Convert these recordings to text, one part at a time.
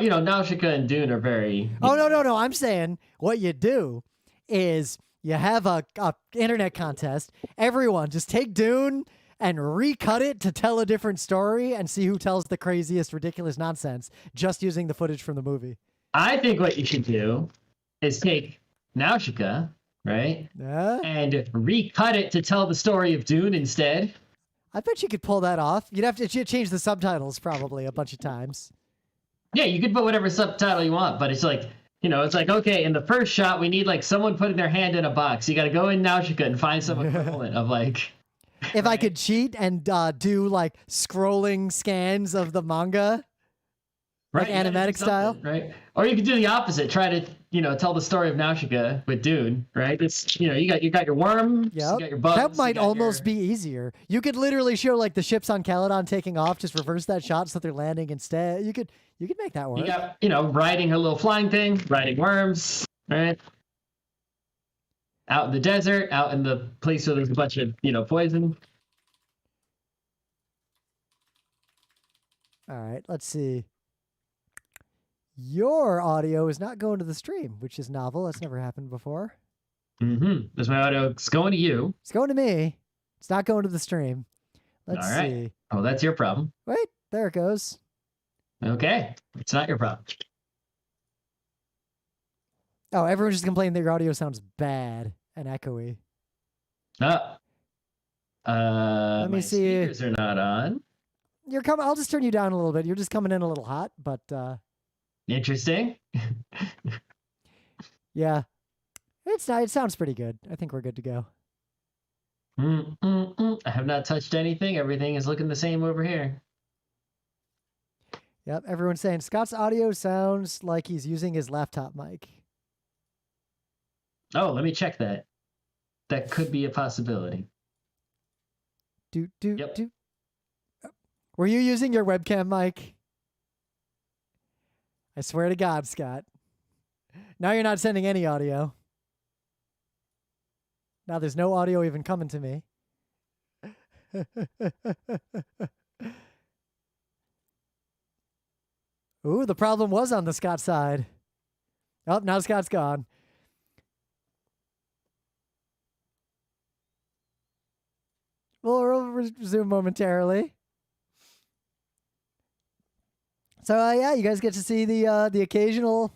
Nausicaa and Dune are very... Oh, no. I'm saying what you do is you have a internet contest. Everyone just take Dune and recut it to tell a different story and see who tells the craziest, ridiculous nonsense just using the footage from the movie. I think what you should do is take Nausicaa, right? And recut it to tell the story of Dune instead. I bet you could pull that off. You'd have to change the subtitles probably a bunch of times. Yeah, you could put whatever subtitle you want, but it's like, it's like, okay, in the first shot, we need like someone putting their hand in a box. You got to go in Nausicaa and find some equivalent of like... If I could cheat and do like scrolling scans of the manga, right, like animatic style, right? Or you could do the opposite. Try to, tell the story of Nausicaa with Dune, right? It's, you got your worms, you got your bugs. That might almost be easier. You could literally show like the ships on Caledon taking off, just reverse that shot so they're landing instead. You could make that work. You got, riding her little flying thing, riding worms, right? Out in the desert, out in the place where there's a bunch of, poison. All right, let's see. Your audio is not going to the stream, which is novel. That's never happened before. There's my audio. It's going to you. It's going to me. It's not going to the stream. Let's see. Oh, that's your problem. Wait, there it goes. Okay. It's not your problem. Oh, everyone's just complaining that your audio sounds bad and echoey. Let me see. Speakers are not on. You're coming. I'll just turn you down a little bit. You're just coming in a little hot, but interesting. Yeah, it's not. It sounds pretty good. I think we're good to go. I have not touched anything. Everything is looking the same over here. Yep. Everyone's saying Scott's audio sounds like he's using his laptop mic. Oh, let me check that. That could be a possibility. Yep. Were you using your webcam mic? I swear to God, Scott. Now you're not sending any audio. Now there's no audio even coming to me. Ooh, the problem was on the Scott side. Oh, now Scott's gone. We'll resume momentarily. So, yeah, you guys get to see the occasional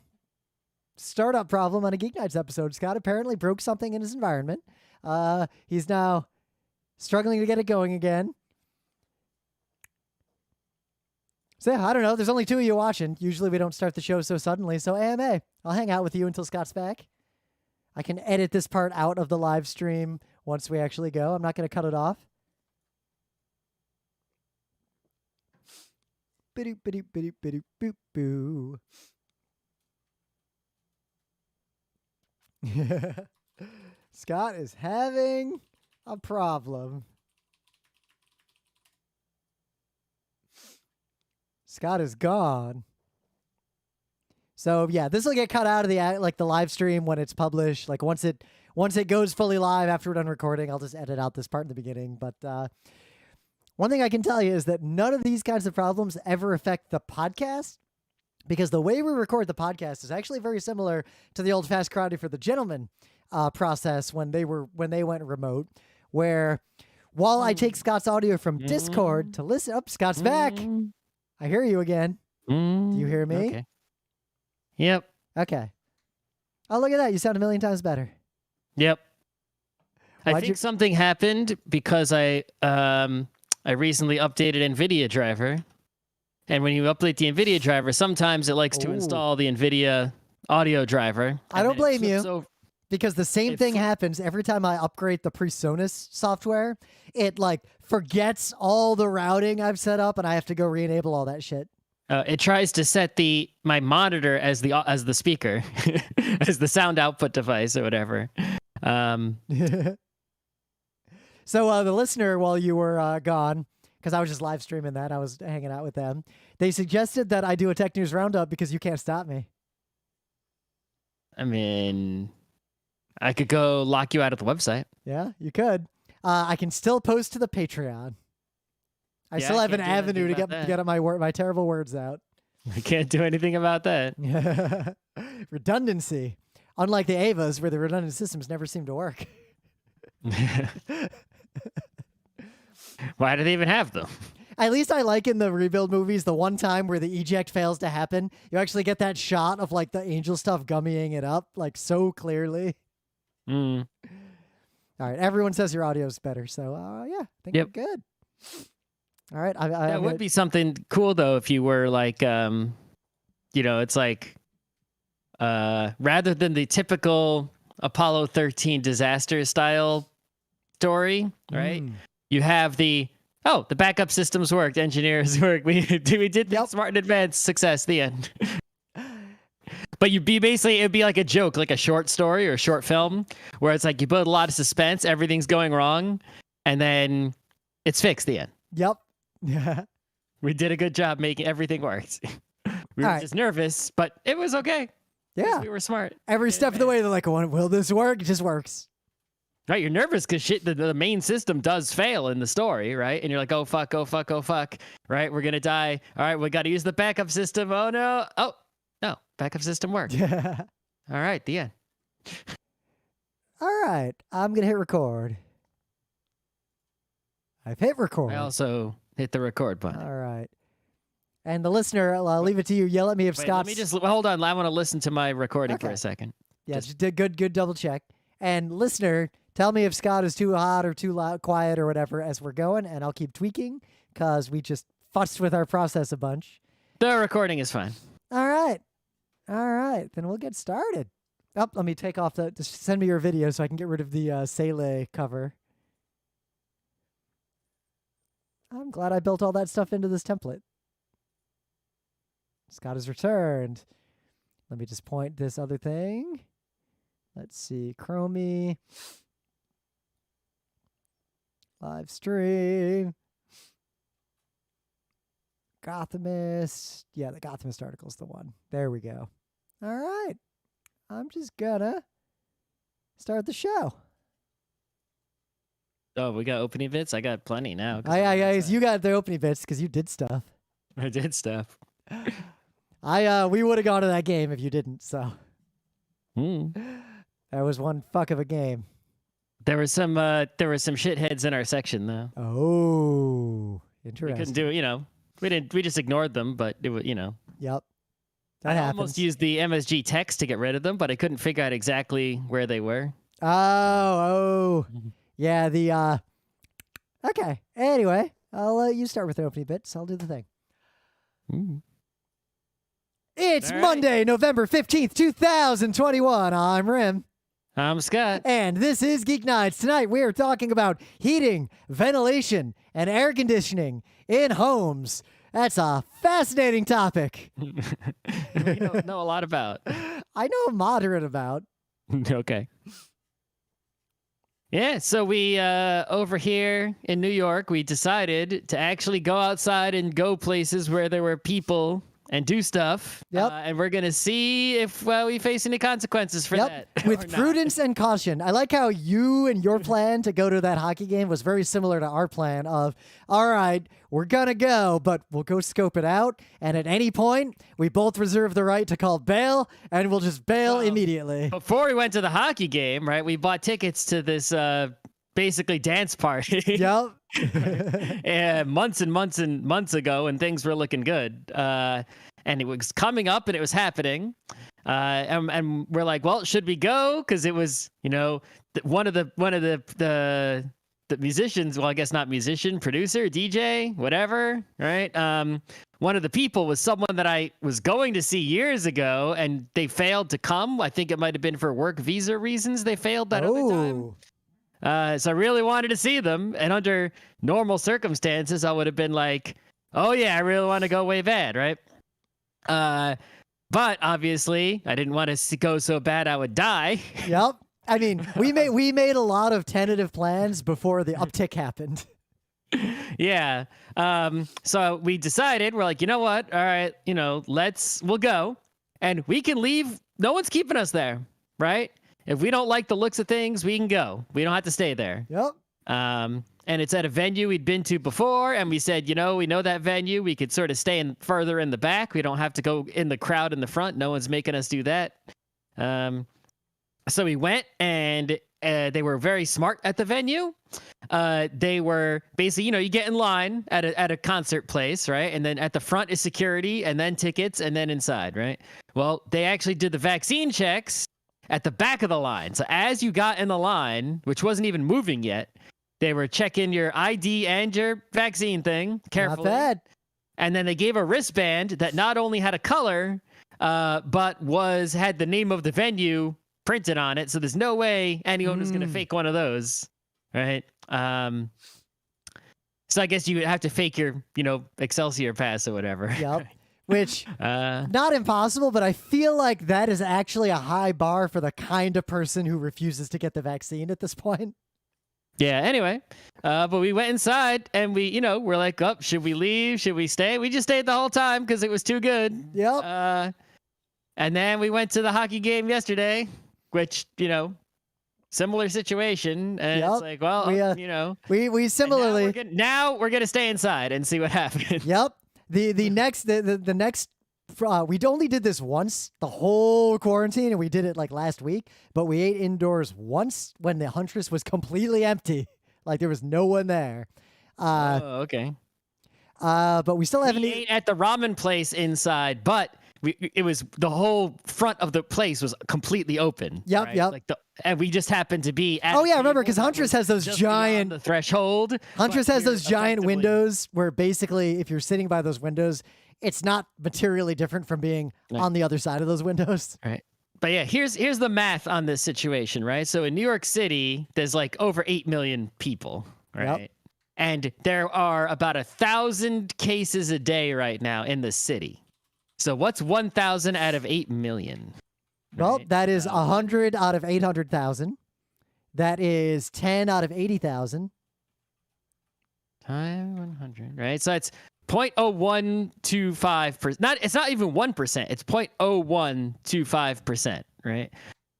startup problem on a Geek Nights episode. Scott apparently broke something in his environment. He's now struggling to get it going again. So, yeah, I don't know. There's only two of you watching. Usually we don't start the show so suddenly. So, AMA, I'll hang out with you until Scott's back. I can edit this part out of the live stream once we actually go. I'm not going to cut it off. Boo. Scott is having a problem. Scott is gone. So yeah, this will get cut out of the live stream when it's published. Like once it goes fully live after we're done recording, I'll just edit out this part in the beginning. But one thing I can tell you is that none of these kinds of problems ever affect the podcast, because the way we record the podcast is actually very similar to the old Fast Karate for the Gentleman process when they went remote, where while I take Scott's audio from Discord to listen. Oh, Scott's back. I hear you again. Do you hear me? Okay. Yep. Okay. Oh, look at that. You sound a million times better. Yep. I think something happened because I recently updated NVIDIA driver. And when you update the NVIDIA driver, sometimes it likes to install the NVIDIA audio driver. I don't blame you, because the same thing happens every time I upgrade the PreSonus software. It forgets all the routing I've set up, and I have to go re-enable all that shit. It tries to set my monitor as the speaker, as the sound output device or whatever. So the listener, while you were gone, because I was just live streaming that, I was hanging out with them, they suggested that I do a Tech News Roundup because you can't stop me. I mean, I could go lock you out of the website. Yeah, you could. I can still post to the Patreon. I still have an avenue to get my terrible words out. We can't do anything about that. Redundancy. Unlike the Avas, where the redundant systems never seem to work. Why do they even have them? At least I like in the rebuild movies, the one time where the eject fails to happen, you actually get that shot of like the angel stuff gummying it up like so clearly. Mm. All right, everyone says your audio's better, so yeah, I think we're good. All right, that would be something cool though if you were like, it's like, rather than the typical Apollo 13 disaster style story, right? You have the backup systems worked, engineers worked. We did the smart and advanced, success, the end. But it'd be like a joke, like a short story or a short film, where it's like you build a lot of suspense, everything's going wrong, and then it's fixed, the end. Yep. Yeah. We did a good job making everything work. We were just nervous, but it was okay. Yeah. We were smart. Every step of the way, they're like, will this work? It just works. Right, you're nervous because the main system does fail in the story, right? And you're like, oh fuck, right? We're gonna die. All right, we got to use the backup system. Oh no, backup system worked. Yeah. All right, the end. All right, I'm gonna hit record. I've hit record. I also hit the record button. All right, and the listener, I'll leave it to you. Yell at me if Scott's. Let me just hold on. I want to listen to my recording for a second. Yeah, just did good double check. And listener, tell me if Scott is too hot or too loud, quiet or whatever as we're going, and I'll keep tweaking because we just fussed with our process a bunch. The recording is fine. All right, then we'll get started. Let me take off just send me your video so I can get rid of the Sele cover. I'm glad I built all that stuff into this template. Scott has returned. Let me just point this other thing. Let's see, Chromie. Live stream. Gothamist. Yeah, the Gothamist article's the one. There we go. All right. I'm just gonna start the show. Oh, we got opening bits? I got plenty now. Yeah, you got the opening bits because you did stuff. I did stuff. We would have gone to that game if you didn't, so. That was one fuck of a game. There were some shitheads in our section though. Oh, interesting. We couldn't do we just ignored them, but it was, Yep. I almost used the MSG text to get rid of them, but I couldn't figure out exactly where they were. Oh. Yeah, okay. Anyway, I'll let you start with the opening bits. I'll do the thing. It's Monday, November 15th, 2021. I'm Rim. I'm Scott. And this is Geek Nights. Tonight we are talking about heating, ventilation, and air conditioning in homes. That's a fascinating topic. We don't know a lot about. I know a moderate about. Okay. Yeah, so we, over here in New York, we decided to actually go outside and go places where there were people and do stuff. Yep. And we're going to see if we face any consequences for that. With prudence and caution. I like how you and your plan to go to that hockey game was very similar to our plan of, all right, we're going to go, but we'll go scope it out. And at any point, we both reserve the right to call bail, and we'll just bail immediately. Before we went to the hockey game, right, we bought tickets to this basically dance party. Yep. Months and months and months ago, and things were looking good. And it was coming up, and it was happening. And we're like, well, should we go? Because it was, one of the musicians. Well, I guess not musician, producer, DJ, whatever. Right. One of the people was someone that I was going to see years ago, and they failed to come. I think it might have been for work visa reasons. They failed that other time. So I really wanted to see them, and under normal circumstances, I would have been like, "Oh yeah, I really want to go way bad, right?" But obviously, I didn't want to go so bad I would die. Yep. I mean, we made a lot of tentative plans before the uptick happened. Yeah. So we decided, we're like, you know what? All right, we'll go, and we can leave. No one's keeping us there, right? If we don't like the looks of things, we can go. We don't have to stay there. Yep. and it's at a venue we'd been to before, and we said, we know that venue. We could sort of stay further in the back. We don't have to go in the crowd in the front. No one's making us do that. So we went, and they were very smart at the venue. They were basically, you get in line at a concert place, right? And then at the front is security, and then tickets, and then inside, right? Well, they actually did the vaccine checks at the back of the line. So as you got in the line, which wasn't even moving yet, they were checking your ID and your vaccine thing carefully. Not bad. And then they gave a wristband that not only had a color, but had the name of the venue printed on it. So there's no way anyone was going to fake one of those, right? So I guess you would have to fake your, Excelsior pass or whatever. Yep. Which, not impossible, but I feel like that is actually a high bar for the kind of person who refuses to get the vaccine at this point. Yeah, anyway, but we went inside and we're like, should we leave? Should we stay? We just stayed the whole time because it was too good. Yep. And then we went to the hockey game yesterday, which, similar situation. And it's like, well, we similarly. Now we're gonna stay inside and see what happens. Yep. The next we only did this once the whole quarantine, and we did it like last week, but we ate indoors once when the Huntress was completely empty. Like there was no one there. Okay. But we still haven't ate at the ramen place inside, but it was the whole front of the place was completely open. Yep, right? yep. And we just happened to be at I remember, because Huntress has those giant the threshold. Huntress has those giant windows where basically if you're sitting by those windows, it's not materially different from being on the other side of those windows. Right. But yeah, here's the math on this situation, right? So in New York City, there's like over 8 million people, right? Yep. And there are about 1,000 cases a day right now in the city. So what's 1,000 out of 8 million? Well, that is 100 out of 800,000. That is 10 out of 80,000. Times 100, right? So it's 0.0125%. It's not even 1%. It's 0.0125%, right?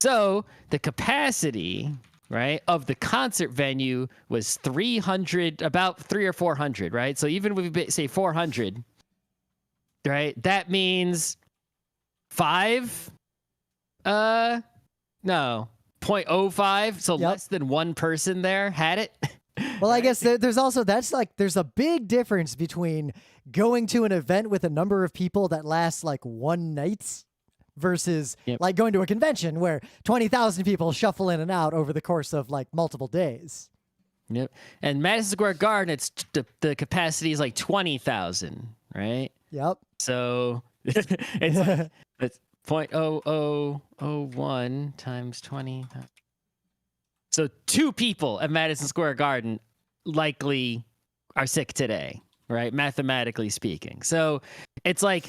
So the capacity, right, of the concert venue was 300, about 300 or 400, right? So even if we say 400, right, that means 0.05. So less than one person there had it. Well, I guess there's also, there's a big difference between going to an event with a number of people that lasts like one night versus like going to a convention where 20,000 people shuffle in and out over the course of like multiple days. Yep. And Madison Square Garden, it's the capacity is like 20,000, right? Yep. So it's 0.0001 times 20. So 2 people at Madison Square Garden likely are sick today, right? Mathematically speaking. So it's like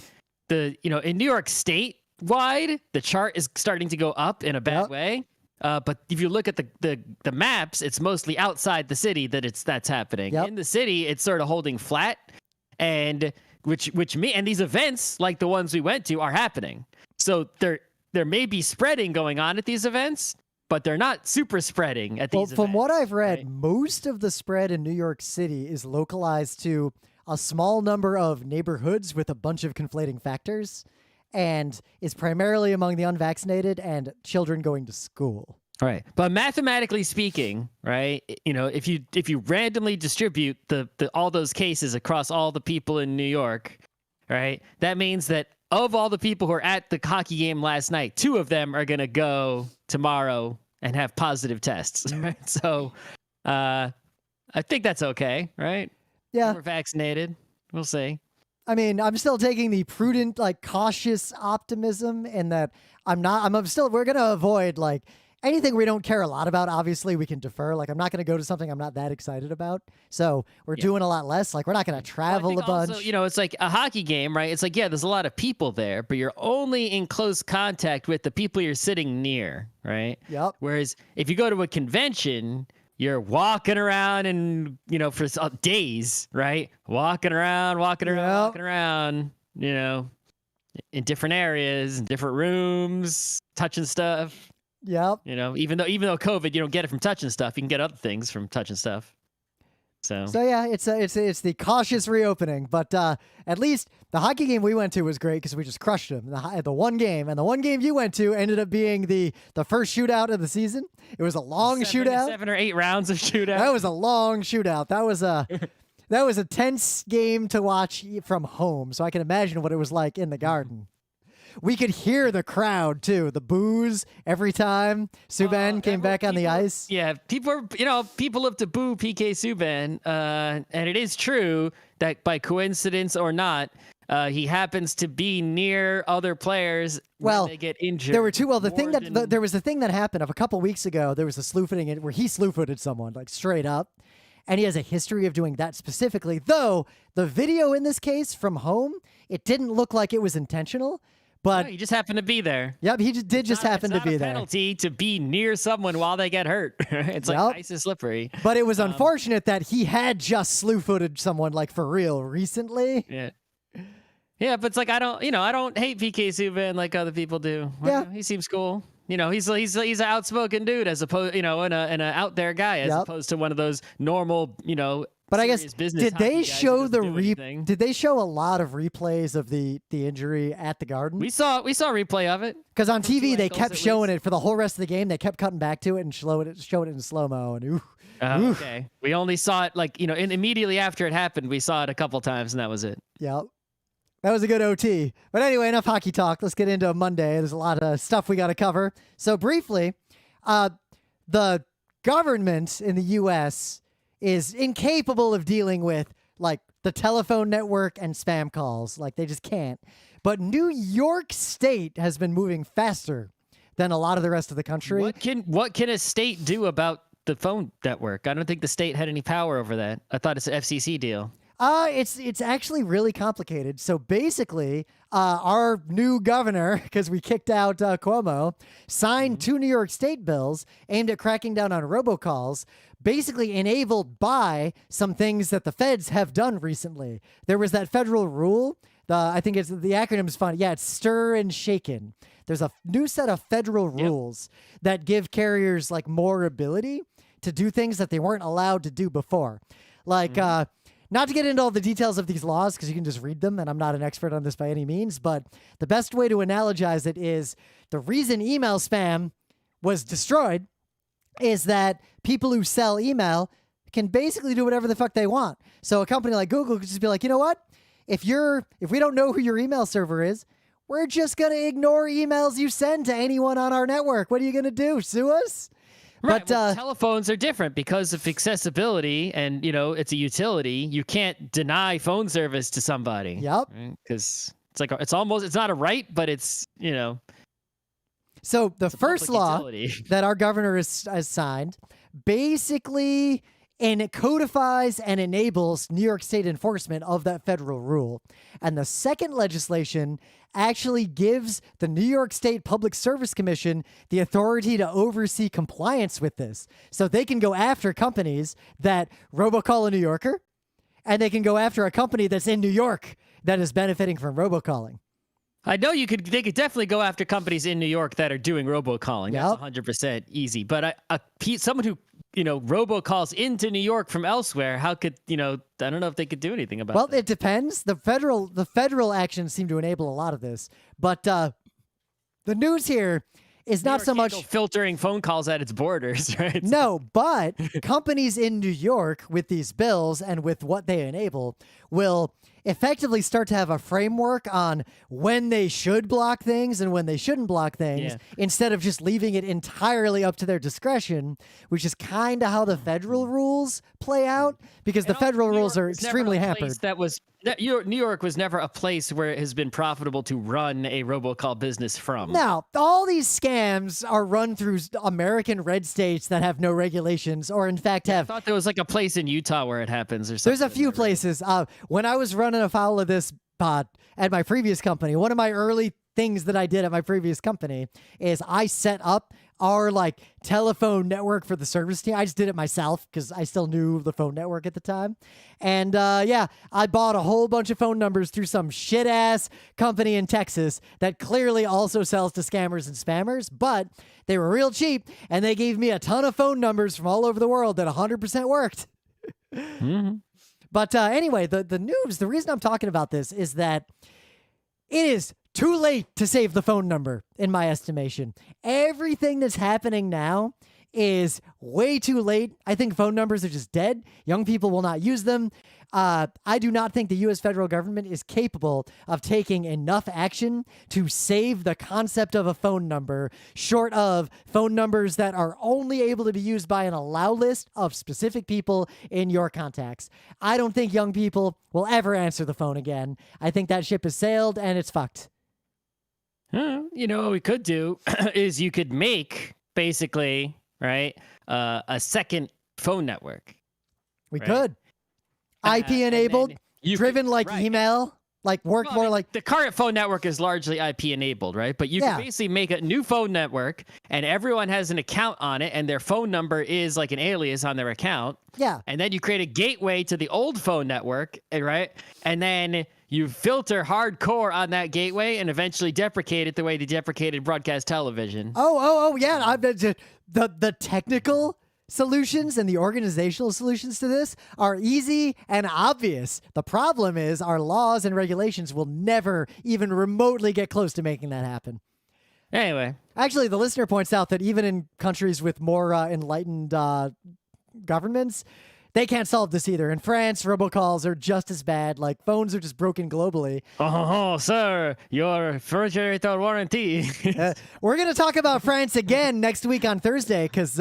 in New York State wide, the chart is starting to go up in a bad way. But if you look at the maps, it's mostly outside the city that's happening. Yep. In the city, it's sort of holding flat, and and these events like the ones we went to are happening. So there may be spreading going on at these events, but they're not super spreading at these events. From what I've read, right? Most of the spread in New York City is localized to a small number of neighborhoods with a bunch of conflating factors, and is primarily among the unvaccinated and children going to school. All right. But mathematically speaking, right, if you randomly distribute all those cases across all the people in New York, right, that means that of all the people who are at the hockey game last night, 2 of them are going to go tomorrow and have positive tests. Right? So I think that's okay, right? Yeah. We're vaccinated. We'll see. I mean, I'm still taking the prudent, like cautious optimism in that we're going to avoid like anything we don't care a lot about. Obviously we can defer. Like I'm not going to go to something I'm not that excited about. So we're doing a lot less. Like we're not going to travel a bunch. Also, it's like a hockey game, right? It's like, there's a lot of people there, but you're only in close contact with the people you're sitting near, right? Yep. Whereas if you go to a convention, you're walking around and, for days, right? Walking around, in different areas, in different rooms, touching stuff. Yep. Even though COVID, you don't get it from touching stuff. You can get other things from touching stuff. So yeah, it's the cautious reopening, but at least the hockey game we went to was great because we just crushed them. The one game, and the one game you went to ended up being the first shootout of the season. It was a long shootout, 7 or 8 rounds of shootout. That was a long shootout. That was a tense game to watch from home, so I can imagine what it was like in the Garden. We could hear the crowd too, the boos every time Subban came back on the ice. Yeah, people love to boo PK Subban, and it is true that by coincidence or not, he happens to be near other players when they get injured. There were two. Well, there was the thing that happened a couple weeks ago. There was a slew-footing where he slew-footed someone like straight up, and he has a history of doing that specifically. Though the video in this case from home, it didn't look like it was intentional. But he just happened to be there. Yep, he did just happen to be there. It's not a penalty to be near someone while they get hurt. It's like ice is slippery. But it was unfortunate that he had just slew-footed someone like for real recently. Yeah. Yeah, but it's like I don't hate PK Subban like other people do. Yeah, he seems cool. He's an outspoken dude as opposed, and a out there guy as opposed to one of those normal, But I guess did they show did they show a lot of replays of the injury at the Garden? We saw a replay of it because on TV they kept showing it for the whole rest of the game. They kept cutting back to it and showing it in slow mo. And okay, we only saw it immediately after it happened. We saw it a couple times and that was it. Yep. That was a good OT. But anyway, enough hockey talk. Let's get into Monday. There's a lot of stuff we got to cover. So briefly, the government in the U.S. is incapable of dealing with like the telephone network and spam calls. Like they just can't. But New York State has been moving faster than a lot of the rest of the country. What can a state do about the phone network? I don't think the state had any power over that. I thought it's an FCC deal. It's actually really complicated. So basically, our new governor, because we kicked out Cuomo, signed 2 New York State bills aimed at cracking down on robocalls, basically enabled by some things that the feds have done recently. There was that federal rule. I think it's the acronym's fun. Yeah, it's STIR and Shaken. There's a new set of federal rules that give carriers like more ability to do things that they weren't allowed to do before. Like, not to get into all the details of these laws, because you can just read them, and I'm not an expert on this by any means, but the best way to analogize it is the reason email spam was destroyed is that people who sell email can basically do whatever the fuck they want. So a company like Google could just be like, you know what? If we don't know who your email server is, we're just going to ignore emails you send to anyone on our network. What are you going to do? Sue us? Right, but telephones are different because of accessibility and, it's a utility. You can't deny phone service to somebody. Yep. Because it's not a right, but it's, So the first law that our governor has signed basically codifies and enables New York State enforcement of that federal rule. And the second legislation actually gives the New York State Public Service Commission the authority to oversee compliance with this. So they can go after companies that robocall a New Yorker, and they can go after a company that's in New York that is benefiting from robocalling. I know they could definitely go after companies in New York that are doing robocalling. That's 100% easy. But someone who robocalls into New York from elsewhere, how could, I don't know if they could do anything about that. Well, it depends. The federal actions seem to enable a lot of this. But the news here is not so much filtering phone calls at its borders, right? No, but companies in New York with these bills and with what they enable will effectively start to have a framework on when they should block things and when they shouldn't block things, instead of just leaving it entirely up to their discretion, which is kind of how the federal rules play out, because the federal rules are extremely hampered. New York was never a place where it has been profitable to run a robocall business from. Now, all these scams are run through American red states that have no regulations, or in fact have... I thought there was like a place in Utah where it happens or something. There's a few places. When I was running afoul of this at my previous company, one of my early things that I did at my previous company is I set up our telephone network for the service team. I just did it myself because I still knew the phone network at the time. And I bought a whole bunch of phone numbers through some shit ass company in Texas that clearly also sells to scammers and spammers, but they were real cheap and they gave me a ton of phone numbers from all over the world that 100% worked. Mhm. But anyway, the news, the reason I'm talking about this is that it is too late to save the phone number, in my estimation. Everything that's happening now is way too late. I think phone numbers are just dead. Young people will not use them. I do not think the U.S. federal government is capable of taking enough action to save the concept of a phone number, short of phone numbers that are only able to be used by an allow list of specific people in your contacts. I don't think young people will ever answer the phone again. I think that ship has sailed and it's fucked. You know what we could do is you could make basically, right, a second phone network. We Right. could. IP enabled, driven like right. email, like work more like. The current phone network is largely IP enabled, right? But you Yeah. can basically make a new phone network and everyone has an account on it and their phone number is like an alias on their account. Yeah. And then you create a gateway to the old phone network, right? And then you filter hardcore on that gateway and eventually deprecate it the way they deprecated broadcast television. Oh, yeah. The technical solutions and the organizational solutions to this are easy and obvious. The problem is our laws and regulations will never even remotely get close to making that happen. Anyway. Actually, the listener points out that even in countries with more enlightened governments, they can't solve this either. In France, robocalls are just as bad. Like, phones are just broken globally. Oh, sir, your refrigerator warranty. We're going to talk about France again next week on Thursday because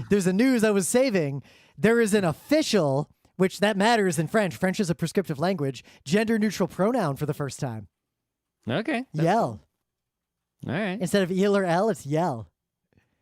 there's a news I was saving. There is an official, which that matters in French. French is a prescriptive language, gender-neutral pronoun for the first time. Okay. Yell. All right. Instead of il or elle, it's yell.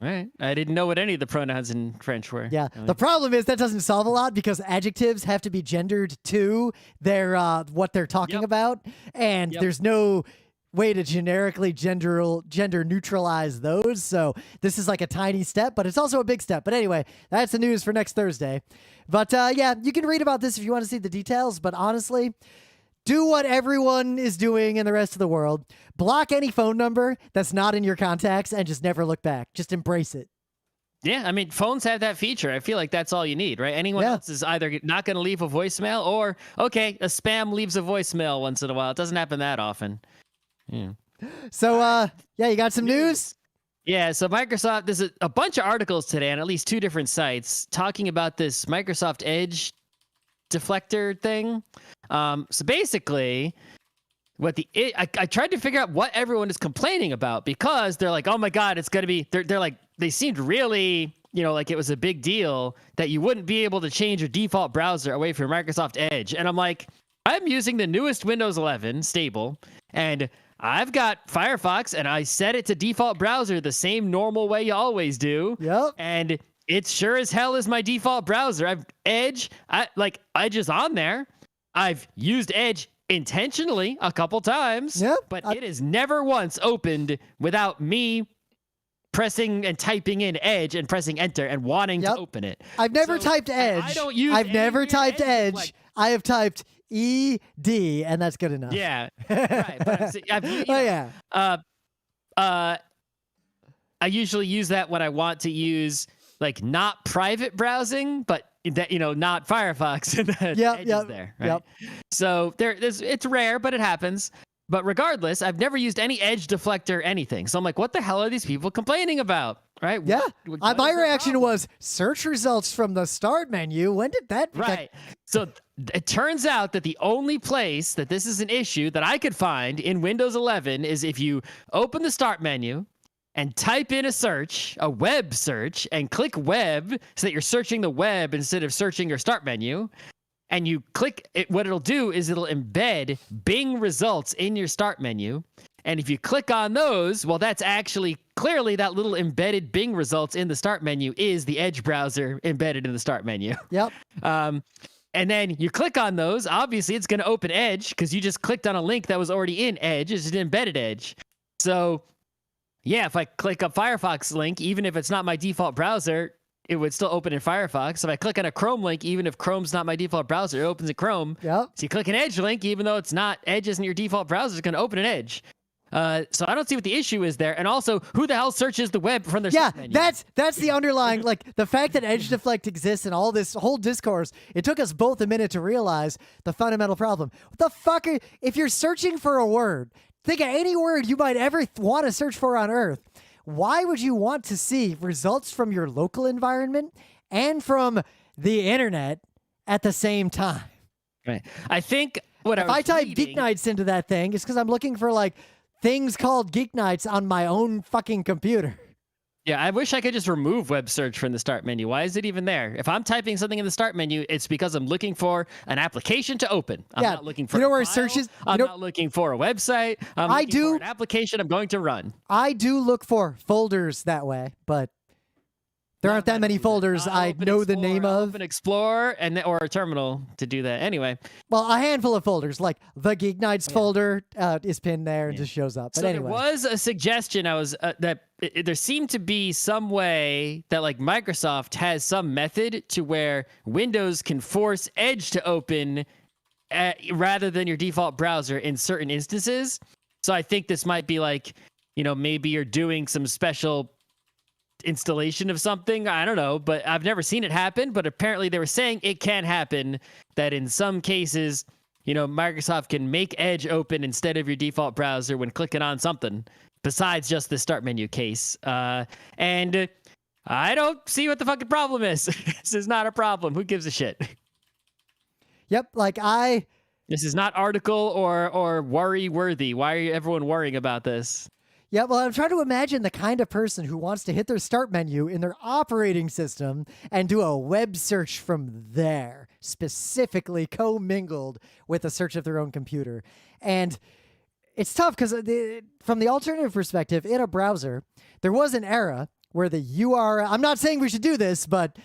All right. I didn't know what any of the pronouns in French were. Yeah. The problem is that doesn't solve a lot because adjectives have to be gendered to their what they're talking about, and there's no way to generically gender neutralize those. So this is like a tiny step, but it's also a big step. But anyway, that's the news for next Thursday. But yeah, you can read about this if you want to see the details. But honestly, do what everyone is doing in the rest of the world. Block any phone number that's not in your contacts and just never look back. Just embrace it. Yeah, I mean, phones have that feature. I feel like that's all you need, right? Anyone else is either not going to leave a voicemail or, okay, a spam leaves a voicemail once in a while. It doesn't happen that often. Yeah. So, yeah, you got some news? Yeah, so Microsoft, there's a bunch of articles today on at least 2 different sites talking about this Microsoft Edge deflector thing. So basically, I tried to figure out what everyone is complaining about because they're like, oh my God, it's going to be, they're like, they seemed really, like it was a big deal that you wouldn't be able to change your default browser away from Microsoft Edge. And I'm like, I'm using the newest Windows 11 stable and I've got Firefox and I set it to default browser the same normal way you always do. Yep. And it sure as hell is my default browser. I've Edge, Edge is on there. I've used Edge intentionally a couple times, but it has never once opened without me pressing and typing in Edge and pressing enter and wanting to open it. I've never typed Edge. I've never typed Edge. I have typed ED, and that's good enough. Yeah. Right. But I usually use that when I want to use like not private browsing, but that not Firefox and that Edge is there. Right? So it's rare, but it happens. But regardless, I've never used any Edge deflector anything. So I'm like, what the hell are these people complaining about? Right? Yeah. What my reaction was search results from the start menu. When did that? Right. So it turns out that the only place that this is an issue that I could find in Windows 11 is if you open the start menu and type in a web search, and click web so that you're searching the web instead of searching your start menu. And you click it, what it'll do is it'll embed Bing results in your start menu. And if you click on those, well, that's actually clearly that little embedded Bing results in the start menu is the Edge browser embedded in the start menu. Yep. And then you click on those. Obviously, it's going to open Edge because you just clicked on a link that was already in Edge. It's an embedded Edge. So, yeah, if I click a Firefox link, even if it's not my default browser, it would still open in Firefox. If I click on a Chrome link, even if Chrome's not my default browser, it opens in Chrome. Yep. So you click an Edge link, even though it's not, Edge isn't your default browser, it's going to open an Edge. So I don't see what the issue is there. And also, who the hell searches the web from their start menu? That's the underlying, like, the fact that edge deflect exists and all this whole discourse. It took us both a minute to realize the fundamental problem. What the fuck if you're searching for a word, think of any word you might ever want to search for on Earth. Why would you want to see results from your local environment and from the internet at the same time? Right. I think if I type GeekNights into that thing, it's because I'm looking for like things called GeekNights on my own fucking computer. Yeah, I wish I could just remove web search from the start menu. Why is it even there? If I'm typing something in the start menu, it's because I'm looking for an application to open. I'm not looking for where search is. I'm not looking for a website. I'm looking for an application I'm going to run. I do look for folders that way, but there aren't that many folders I know the name of. Open Explorer or a terminal to do that. Anyway. Well, a handful of folders, like the GeekNights folder is pinned there and just shows up. But anyway. There was a suggestion there seemed to be some way that like Microsoft has some method to where Windows can force Edge to open rather than your default browser in certain instances. So I think this might be like, maybe you're doing some special installation of something. I don't know, but I've never seen it happen. But apparently they were saying it can happen, that in some cases, Microsoft can make Edge open instead of your default browser when clicking on something besides just the start menu case. And I don't see what the fucking problem is. This is not a problem. Who gives a shit? Yep. This is not article or worry worthy. Why are everyone worrying about this? Yeah, well, I'm trying to imagine the kind of person who wants to hit their start menu in their operating system and do a web search from there, specifically commingled with a search of their own computer. And it's tough because from the alternative perspective, in a browser, there was an era where the URL, I'm not saying we should do this, but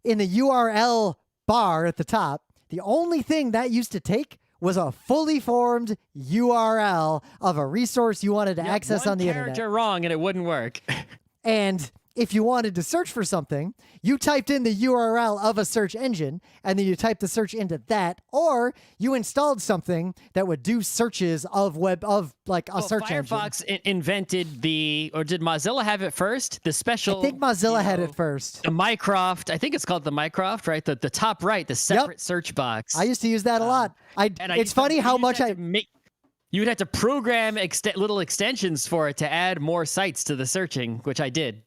in the URL bar at the top, the only thing that used to take was a fully formed URL of a resource you wanted to access on the internet. One character wrong and it wouldn't work. And if you wanted to search for something, you typed in the URL of a search engine, and then you typed the search into that, or you installed something that would do searches of search engine. Firefox invented or did Mozilla have it first? The special. I think Mozilla had it first. The Mycroft, I think it's called the Mycroft, right? The top right, the separate search box. I used to use that a lot. It's funny how much you would have to program little extensions for it to add more sites to the searching, which I did.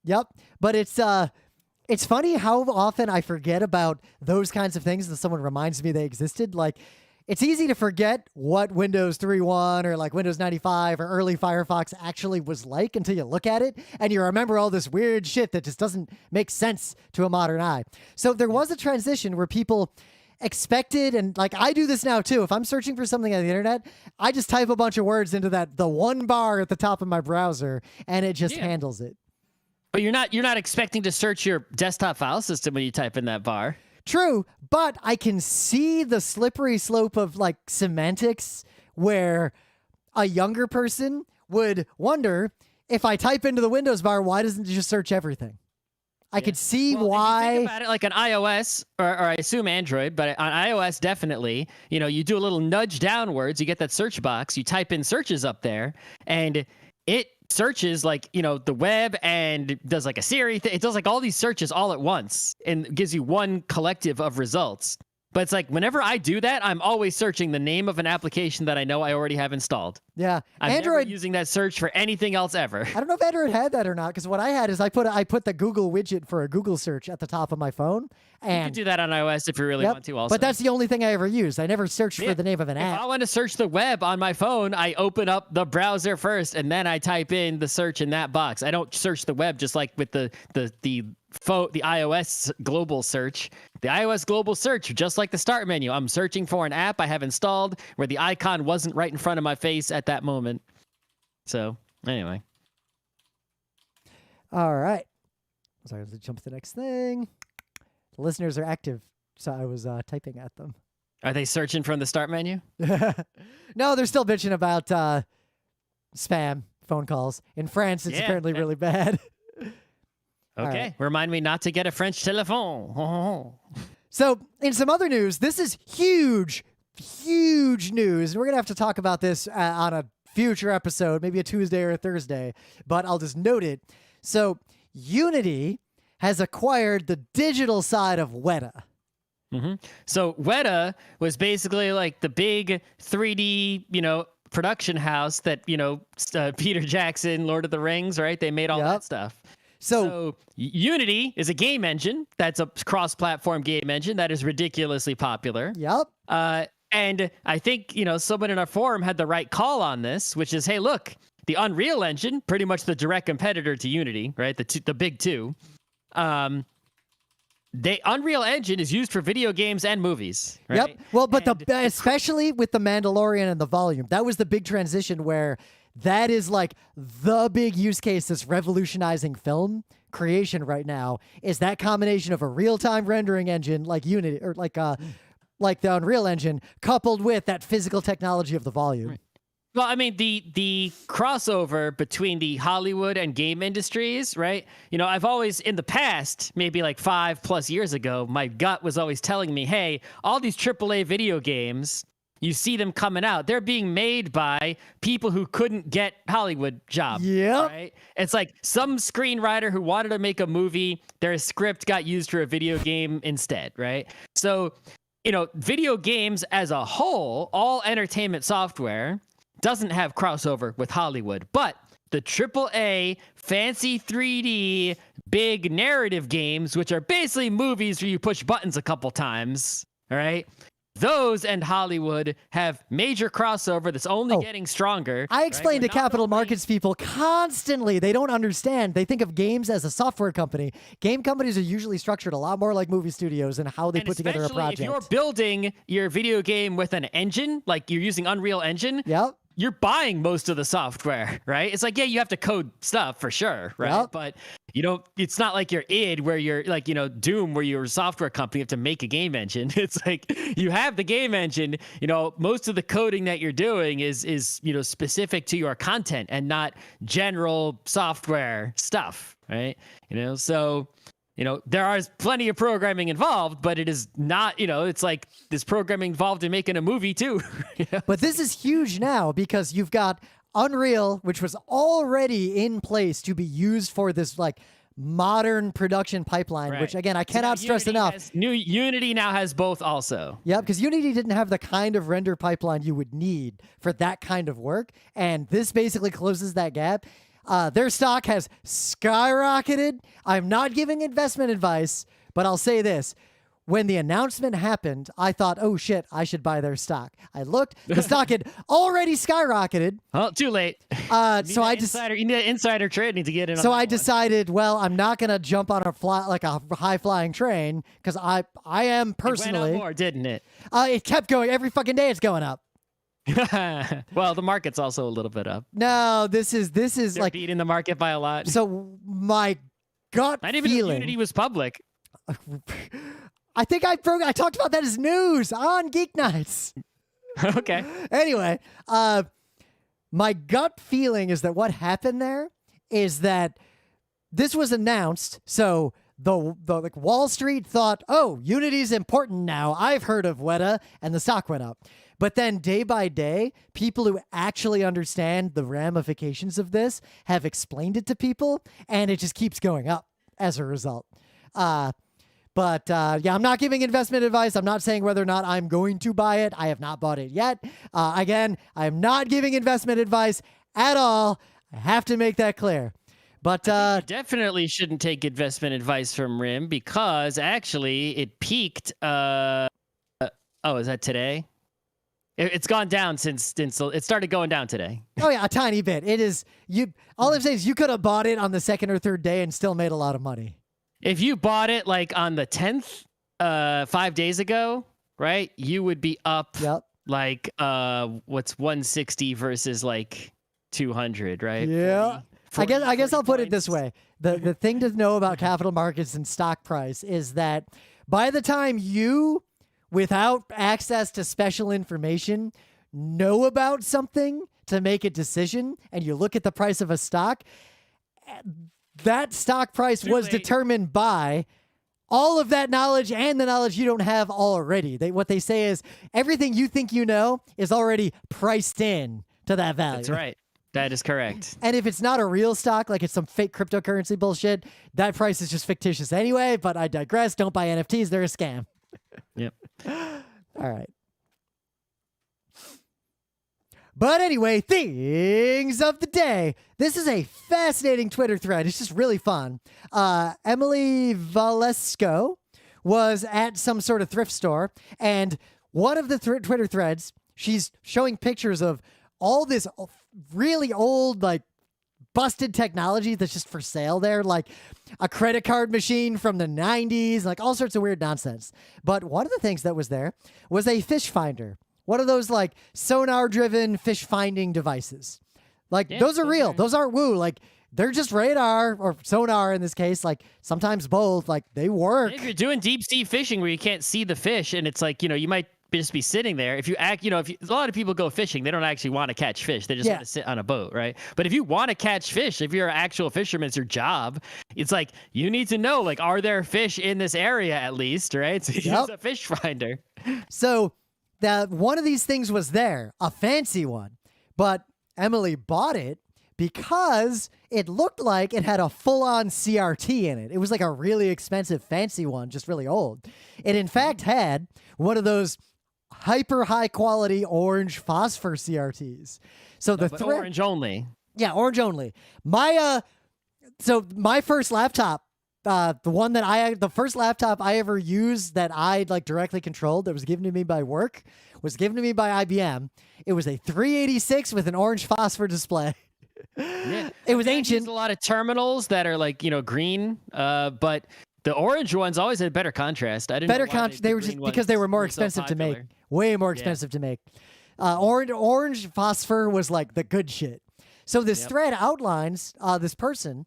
Yep, but it's funny how often I forget about those kinds of things that someone reminds me they existed. Like, it's easy to forget what Windows 3.1 or like Windows 95 or early Firefox actually was like until you look at it and you remember all this weird shit that just doesn't make sense to a modern eye. So there was a transition where people expected, and like I do this now too, if I'm searching for something on the internet, I just type a bunch of words into the one bar at the top of my browser and it just handles it. But you're not expecting to search your desktop file system when you type in that bar. True, but I can see the slippery slope of like semantics where a younger person would wonder, if I type into the Windows bar, why doesn't it just search everything? I could see why. If you think about it, like on iOS, or I assume Android, but on iOS definitely, you do a little nudge downwards, you get that search box, you type in searches up there, and it searches like, the web and does like a Siri thing. It does like all these searches all at once and gives you one collective of results. But it's like whenever I do that, I'm always searching the name of an application that I know I already have installed. Yeah. I'm never using that search for anything else ever. I don't know if Android had that or not, because what I had is I put the Google widget for a Google search at the top of my phone. And you can do that on iOS if you really want to also. But that's the only thing I ever used. I never searched for the name of an app. If I want to search the web on my phone, I open up the browser first and then I type in the search in that box. I don't search the web just like with the iOS global search. The iOS global search, just like the start menu, I'm searching for an app I have installed where the icon wasn't right in front of my face at that moment. So, anyway. All right. Sorry, let's jump to the next thing. The listeners are active, so I was typing at them. Are they searching from the start menu? No, they're still bitching about spam phone calls. In France, it's apparently really bad. Okay, right. Remind me not to get a French telephone. So, in some other news, this is huge news. And we're going to have to talk about this on a future episode, maybe a Tuesday or a Thursday, but I'll just note it. So Unity has acquired the digital side of Weta. Mm-hmm. So Weta was basically like the big 3D, production house that, Peter Jackson, Lord of the Rings, right? They made all that stuff. So Unity is a game engine. That's a cross-platform game engine that is ridiculously popular. Yep. And I think, someone in our forum had the right call on this, which is, hey, look, the Unreal Engine, pretty much the direct competitor to Unity, right? The big two. The Unreal Engine is used for video games and movies. Right? Yep. Well, but especially with the Mandalorian and the volume, that was the big transition where that is like the big use case that's revolutionizing film creation right now. Is that combination of a real-time rendering engine like Unity or like the Unreal Engine, coupled with that physical technology of the volume. Right. Well, I mean, the crossover between the Hollywood and game industries, right? I've always, in the past, maybe like 5+ years ago, my gut was always telling me, hey, all these AAA video games, you see them coming out, they're being made by people who couldn't get Hollywood jobs. Yeah. Right? It's like some screenwriter who wanted to make a movie, their script got used for a video game instead, right? So, video games as a whole, all entertainment software, doesn't have crossover with Hollywood, but the AAA fancy 3D big narrative games, which are basically movies where you push buttons a couple times, all right? Those and Hollywood have major crossover that's only getting stronger. I explain to capital markets people constantly. They don't understand. They think of games as a software company. Game companies are usually structured a lot more like movie studios and how they put together a project. If you're building your video game with an engine, like you're using Unreal Engine, you're buying most of the software, right? It's like, you have to code stuff for sure, right? Yep. But it's not like you're id where you're like, Doom, where you're a software company, you have to make a game engine. It's like you have the game engine, most of the coding that you're doing is specific to your content and not general software stuff, right? So there is plenty of programming involved, but it is not, it's like this programming involved in making a movie too. But this is huge now because you've got Unreal, which was already in place to be used for this like modern production pipeline, which again, I cannot stress enough. Unity now has both also. Yeah, because Unity didn't have the kind of render pipeline you would need for that kind of work. And this basically closes that gap. Their stock has skyrocketed. I'm not giving investment advice, but I'll say this. When the announcement happened, I thought, oh shit, I should buy their stock. I looked, the stock had already skyrocketed. Oh, too late. You need an insider trading to get in. So I decided, well, I'm not gonna jump on a high flying train because I am personally. It went up more, didn't it? It kept going every fucking day. It's going up. Well, the market's also a little bit up. No, this is They're like beating the market by a lot. So my gut not even feeling. Unity was public. I think I talked about that as news on Geek Nights. Okay. Anyway, my gut feeling is that what happened there is that this was announced. So the like Wall Street thought, oh, Unity's important now. I've heard of Weta, and the stock went up. But then day by day, people who actually understand the ramifications of this have explained it to people, and it just keeps going up as a result. But I'm not giving investment advice. I'm not saying whether or not I'm going to buy it. I have not bought it yet. Again, I'm not giving investment advice at all. I have to make that clear. But you definitely shouldn't take investment advice from Rim because actually it peaked. Is that today? It's gone down since it started going down today. Oh yeah, a tiny bit. It is you. All I'm saying is you could have bought it on the second or third day and still made a lot of money. If you bought it like on the 10th, 5 days ago, right? You would be up like what's 160 versus like 200, right? Yeah. 40, I guess I'll put it this points. way. The thing to know about capital markets and stock price is that by the time you, without access to special information, know about something to make a decision and you look at the price of a stock, that stock price was determined by all of that knowledge and the knowledge you don't have already. What they say is everything you think you know is already priced in to that value. That's right. That is correct. And if it's not a real stock, like it's some fake cryptocurrency bullshit, that price is just fictitious anyway. But I digress. Don't buy NFTs. They're a scam. Yep. All right. But anyway, things of the day. This is a fascinating Twitter thread. It's just really fun. Emily Valesco was at some sort of thrift store, and one of the Twitter threads, she's showing pictures of all this really old, like, busted technology that's just for sale there, like a credit card machine from the 90s, like all sorts of weird nonsense. But one of the things that was there was a fish finder. One of those like sonar-driven fish finding devices. Like those are real. Those aren't woo. Like they're just radar or sonar in this case. Like sometimes both. Like they work. If you're doing deep sea fishing where you can't see the fish and it's like, you might just be sitting there. If you act, if a lot of people go fishing, they don't actually want to catch fish. They just want to sit on a boat, right? But if you want to catch fish, if you're an actual fisherman, it's your job. It's like you need to know, like, are there fish in this area at least, right? So you use a fish finder. So that one of these things was there, a fancy one, but Emily bought it because it looked like it had a full-on CRT in it. It was like a really expensive, fancy one, just really old. It in fact had one of those hyper high quality orange phosphor CRTs. So orange only. Yeah, orange only. My first laptop, the first laptop I ever used that I like directly controlled that was given to me by work was given to me by IBM. It was a 386 with an orange phosphor display. Yeah. It was ancient. There's a lot of terminals that are like, green, but the orange ones always had better contrast. I didn't better know contrast. They were just because they were more expensive to make. Way more expensive to make. Orange phosphor was like the good shit. So this thread outlines this person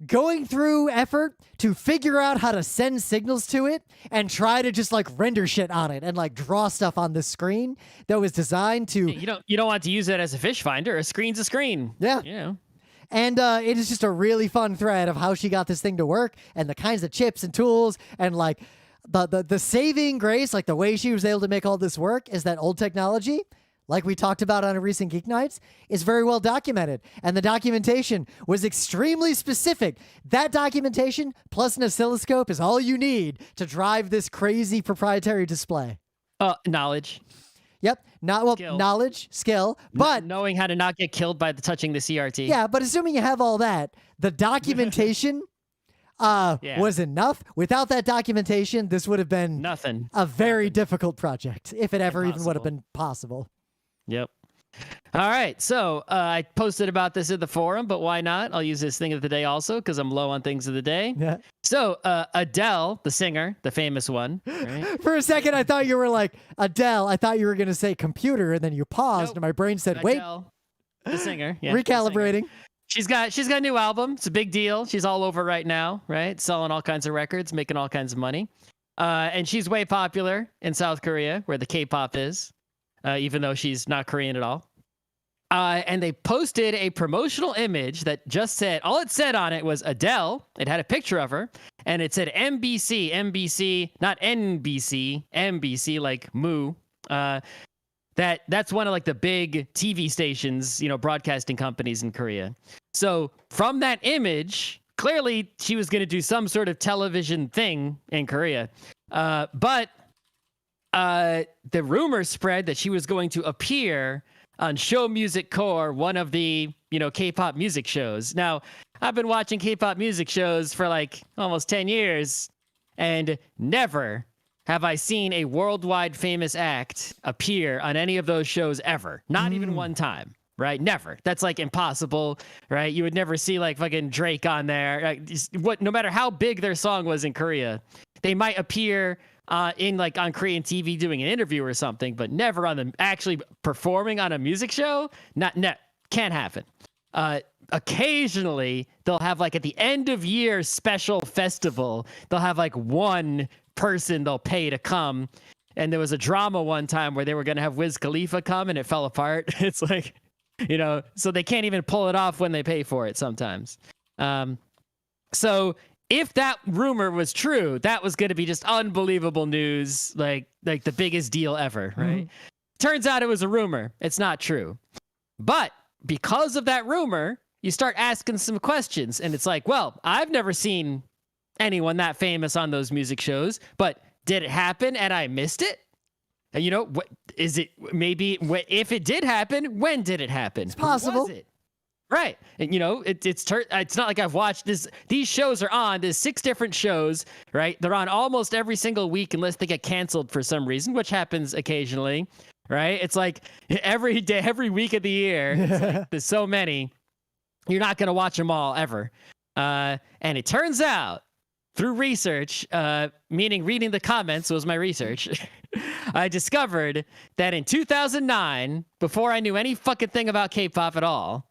going through effort to figure out how to send signals to it and try to just like render shit on it and like draw stuff on the screen that was designed to. You don't want to use it as a fish finder. A screen's a screen. Yeah. And it is just a really fun thread of how she got this thing to work and the kinds of chips and tools and like the saving grace, like the way she was able to make all this work is that old technology, like we talked about on a recent Geek Nights, is very well documented. And the documentation was extremely specific. That documentation plus an oscilloscope is all you need to drive this crazy proprietary display. Knowledge. Yep. Knowledge, skill, but knowing how to not get killed by touching the CRT. Yeah, but assuming you have all that, the documentation was enough. Without that documentation, this would have been nothing. A very difficult project, if it ever even would have been possible. Yep. All right, so I posted about this in the forum, but why not? I'll use this thing of the day also because I'm low on things of the day. Yeah. So Adele, the singer, the famous one. Right? For a second, I thought you were like, Adele, I thought you were going to say computer, and then you paused, and my brain said, Adele, the singer. Yeah, recalibrating. The singer. She's got a new album. It's a big deal. She's all over right now, right? Selling all kinds of records, making all kinds of money. And she's way popular in South Korea, where the K-pop is, even though she's not Korean at all. And they posted a promotional image that just said, all it said on it was Adele. It had a picture of her, and it said MBC, not NBC, MBC, like Moo. That's one of like the big TV stations, broadcasting companies in Korea. So from that image, clearly she was going to do some sort of television thing in Korea. But the rumor spread that she was going to appear on Show Music Core, one of the, K-pop music shows. Now, I've been watching K-pop music shows for like almost 10 years, and never have I seen a worldwide famous act appear on any of those shows ever. Not even one time, right? Never. That's like impossible, right? You would never see like fucking Drake on there. No matter how big their song was in Korea, they might appear in like on Korean TV doing an interview or something, but never on them actually performing on a music show. Can't happen. Occasionally they'll have like at the end of year special festival, they'll have like one person they'll pay to come. And there was a drama one time where they were going to have Wiz Khalifa come and it fell apart. It's like, so they can't even pull it off when they pay for it sometimes. So if that rumor was true, that was going to be just unbelievable news, like the biggest deal ever, right? Turns out it was a rumor. It's not true. But because of that rumor, you start asking some questions. And it's like, well, I've never seen anyone that famous on those music shows, but did it happen and I missed it? And you know, what is it? Maybe if it did happen, when did it happen? It's possible. Who was it? Right. And you know, it's not like I've watched this. These shows are on. There's 6 different shows, right? They're on almost every single week unless they get canceled for some reason, which happens occasionally, right? It's like every day, every week of the year, it's like, there's so many. You're not going to watch them all ever. And it turns out through research, meaning reading the comments was my research, I discovered that in 2009, before I knew any fucking thing about K-pop at all,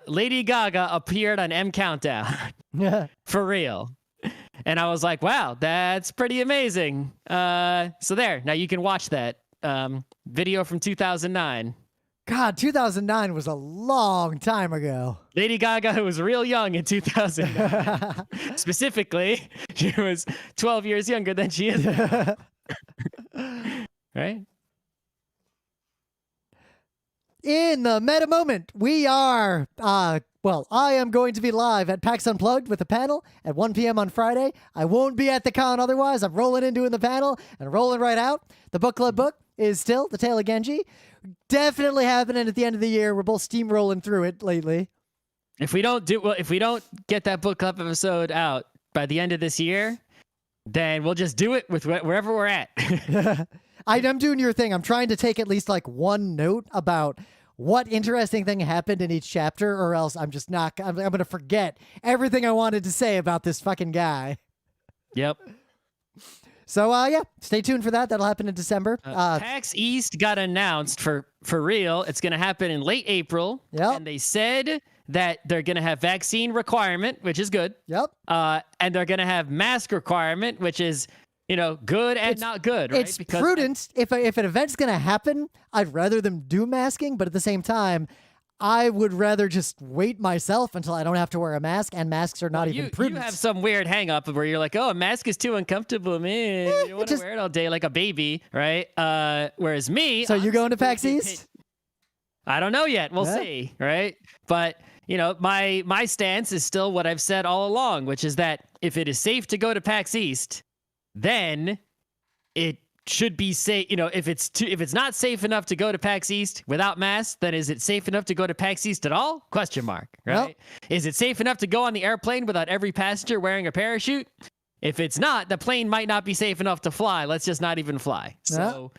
Lady Gaga appeared on M Countdown. For real. And I was like, wow, that's pretty amazing. So there, now you can watch that video from 2009. God, 2009 was a long time ago. Lady Gaga was real young in 2009. Specifically, she was 12 years younger than she is now. Right? In the meta moment, we are, I am going to be live at PAX Unplugged with a panel at 1 p.m. on Friday. I won't be at the con otherwise. I'm rolling in doing the panel and rolling right out. The book club book is still The Tale of Genji. Definitely happening at the end of the year. We're both steamrolling through it lately. If we don't get that book club episode out by the end of this year, then we'll just do it with wherever we're at. I'm doing your thing. I'm trying to take at least like one note about what interesting thing happened in each chapter, or else I'm just not. I'm going to forget everything I wanted to say about this fucking guy. Yep. So yeah, stay tuned for that. That'll happen in December. PAX East got announced for real. It's going to happen in late April. Yep. And they said that they're going to have vaccine requirement, which is good. Yep. And they're going to have mask requirement, which is, you know, good and not good, right? It's prudent. If an event's going to happen, I'd rather them do masking, but at the same time, I would rather just wait myself until I don't have to wear a mask, and masks are not even prudent. You have some weird hang up where you're like, oh, a mask is too uncomfortable, man. You don't want to wear it all day like a baby, right? Whereas me... So you going to PAX East? I don't know yet. We'll see, right? But, you know, my stance is still what I've said all along, which is that if it is safe to go to PAX East, then it should be safe. You know, if it's not safe enough to go to PAX East without masks, then is it safe enough to go to PAX East at all? Question mark, right? Nope. Is it safe enough to go on the airplane without every passenger wearing a parachute? If it's not, the plane might not be safe enough to fly. Let's just not even fly. So,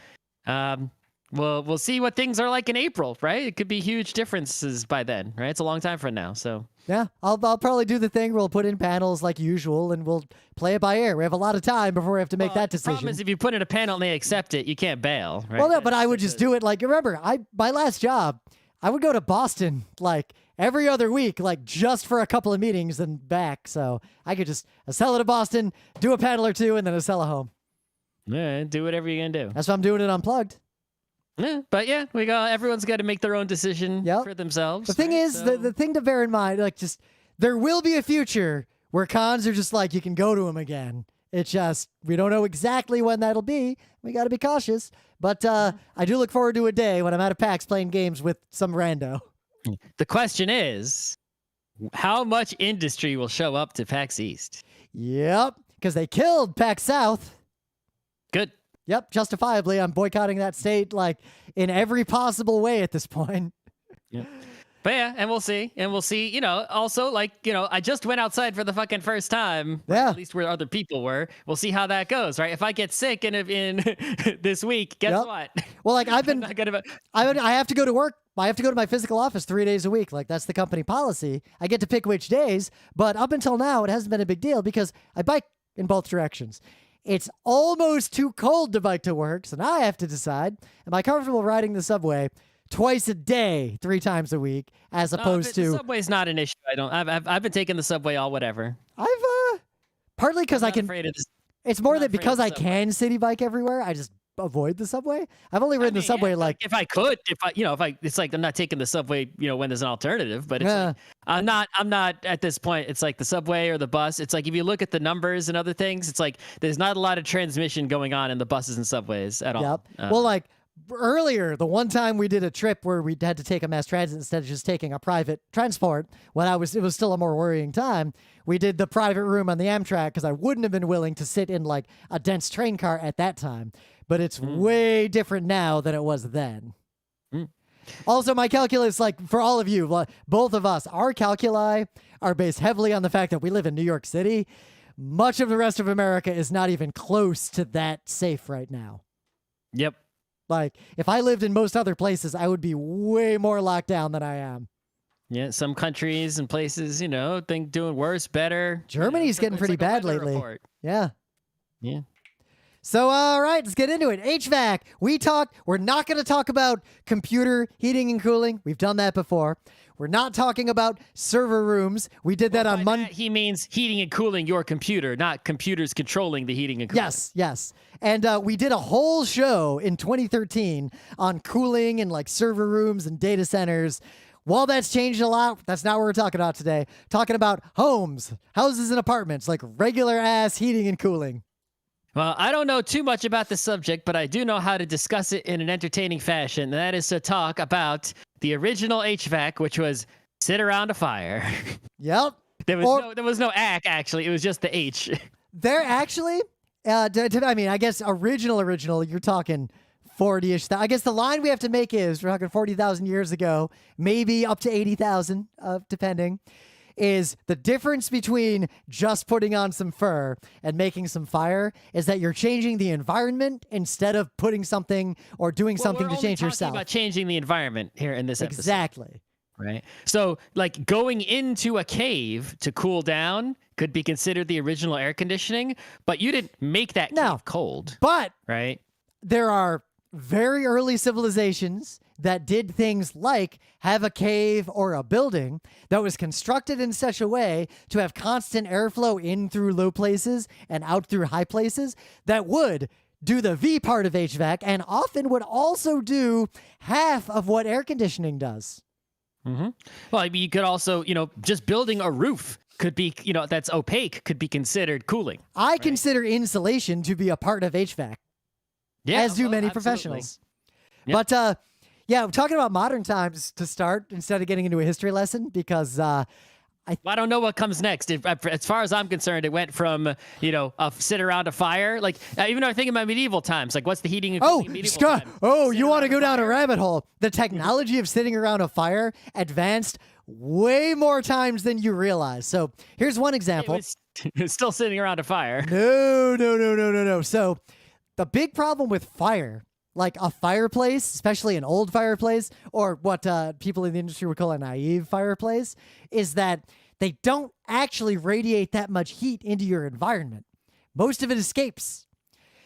we'll see what things are like in April, right? It could be huge differences by then, right? It's a long time from now, so. Yeah, I'll probably do the thing. We'll put in panels like usual, and we'll play it by ear. We have a lot of time before we have to make that decision. The problem is if you put in a panel and they accept it, you can't bail, right? Well, no, but I would just do it like, remember, my last job, I would go to Boston like every other week, like just for a couple of meetings and back. So I could just sell it to Boston, do a panel or two, and then sell it home. Yeah, do whatever you're gonna do. That's why I'm doing it unplugged. Yeah, but yeah, everyone's got to make their own decision for themselves. The thing is, the thing to bear in mind, like, just there will be a future where cons are just like you can go to them again. It's just we don't know exactly when that'll be. We got to be cautious. But I do look forward to a day when I'm out of PAX playing games with some rando. The question is, how much industry will show up to PAX East? Yep, because they killed PAX South. Good. Yep, justifiably, I'm boycotting that state like in every possible way at this point. Yeah. But yeah, and we'll see. You know, also, like, you know, I just went outside for the fucking first time. Yeah. At least where other people were. We'll see how that goes, right? If I get sick in this week, guess what? Well, like I have to go to work. I have to go to my physical office 3 days a week. Like that's the company policy. I get to pick which days, but up until now, it hasn't been a big deal because I bike in both directions. It's almost too cold to bike to work, so now I have to decide, am I comfortable riding the subway twice a day, 3 times a week, as opposed to... The subway's not an issue. I've been taking the subway all whatever. Partly because I can... It's more that because I can city bike everywhere, I just avoid the subway. I've only ridden the subway like... If I could, it's like I'm not taking the subway, you know, when there's an alternative, but it's like, I'm not at this point. It's like the subway or the bus. It's like if you look at the numbers and other things, it's like there's not a lot of transmission going on in the buses and subways at all. Yep. Well, like earlier, the one time we did a trip where we had to take a mass transit instead of just taking a private transport, when it was still a more worrying time, we did the private room on the Amtrak because I wouldn't have been willing to sit in like a dense train car at that time. But it's way different now than it was then. Also, my calculus, like for all of you, both of us, our calculi are based heavily on the fact that we live in New York City. Much of the rest of America is not even close to that safe right now. Yep. Like, if I lived in most other places, I would be way more locked down than I am. Yeah, some countries and places, think doing worse, better. Germany's getting pretty bad lately. Report. Yeah. Yeah. So, all right, let's get into it. HVAC. We're not going to talk about computer heating and cooling. We've done that before. We're not talking about server rooms. We did that on Monday. He means heating and cooling your computer, not computers controlling the heating and cooling. Yes. And we did a whole show in 2013 on cooling and like server rooms and data centers. While that's changed a lot, that's not what we're talking about today. Talking about homes, houses and apartments, like regular ass heating and cooling. Well, I don't know too much about the subject, but I do know how to discuss it in an entertaining fashion. And that is to talk about the original HVAC, which was sit around a fire. Yep. There was no ACK, actually. It was just the H. There actually, I guess original, you're talking 40-ish. I guess the line we have to make is we're talking 40,000 years ago, maybe up to 80,000, depending. Is the difference between just putting on some fur and making some fire is that you're changing the environment instead of putting something or doing something to change yourself. We're about changing the environment here in this episode. Exactly. Right. So like going into a cave to cool down could be considered the original air conditioning, but you didn't make that cave cold. But right. There are very early civilizations that did things like have a cave or a building that was constructed in such a way to have constant airflow in through low places and out through high places that would do the V part of HVAC and often would also do half of what air conditioning does. Mm-hmm. Well, I mean, you could also, just building a roof could be, that's opaque could be considered cooling. I consider insulation to be a part of HVAC. Yeah, as do many absolutely. professionals. Yep. But we're talking about modern times to start instead of getting into a history lesson because I don't know what comes next. As far as I'm concerned, it went from, sit around a fire. Like, even though I think about medieval times, like what's the heating and cooling medieval Scott, time? You want to go down a rabbit hole. The technology of sitting around a fire advanced way more times than you realize. So here's one example. It's still sitting around a fire. No. So the big problem with fire, like a fireplace, especially an old fireplace, or what people in the industry would call a naive fireplace, is that they don't actually radiate that much heat into your environment. Most of it escapes.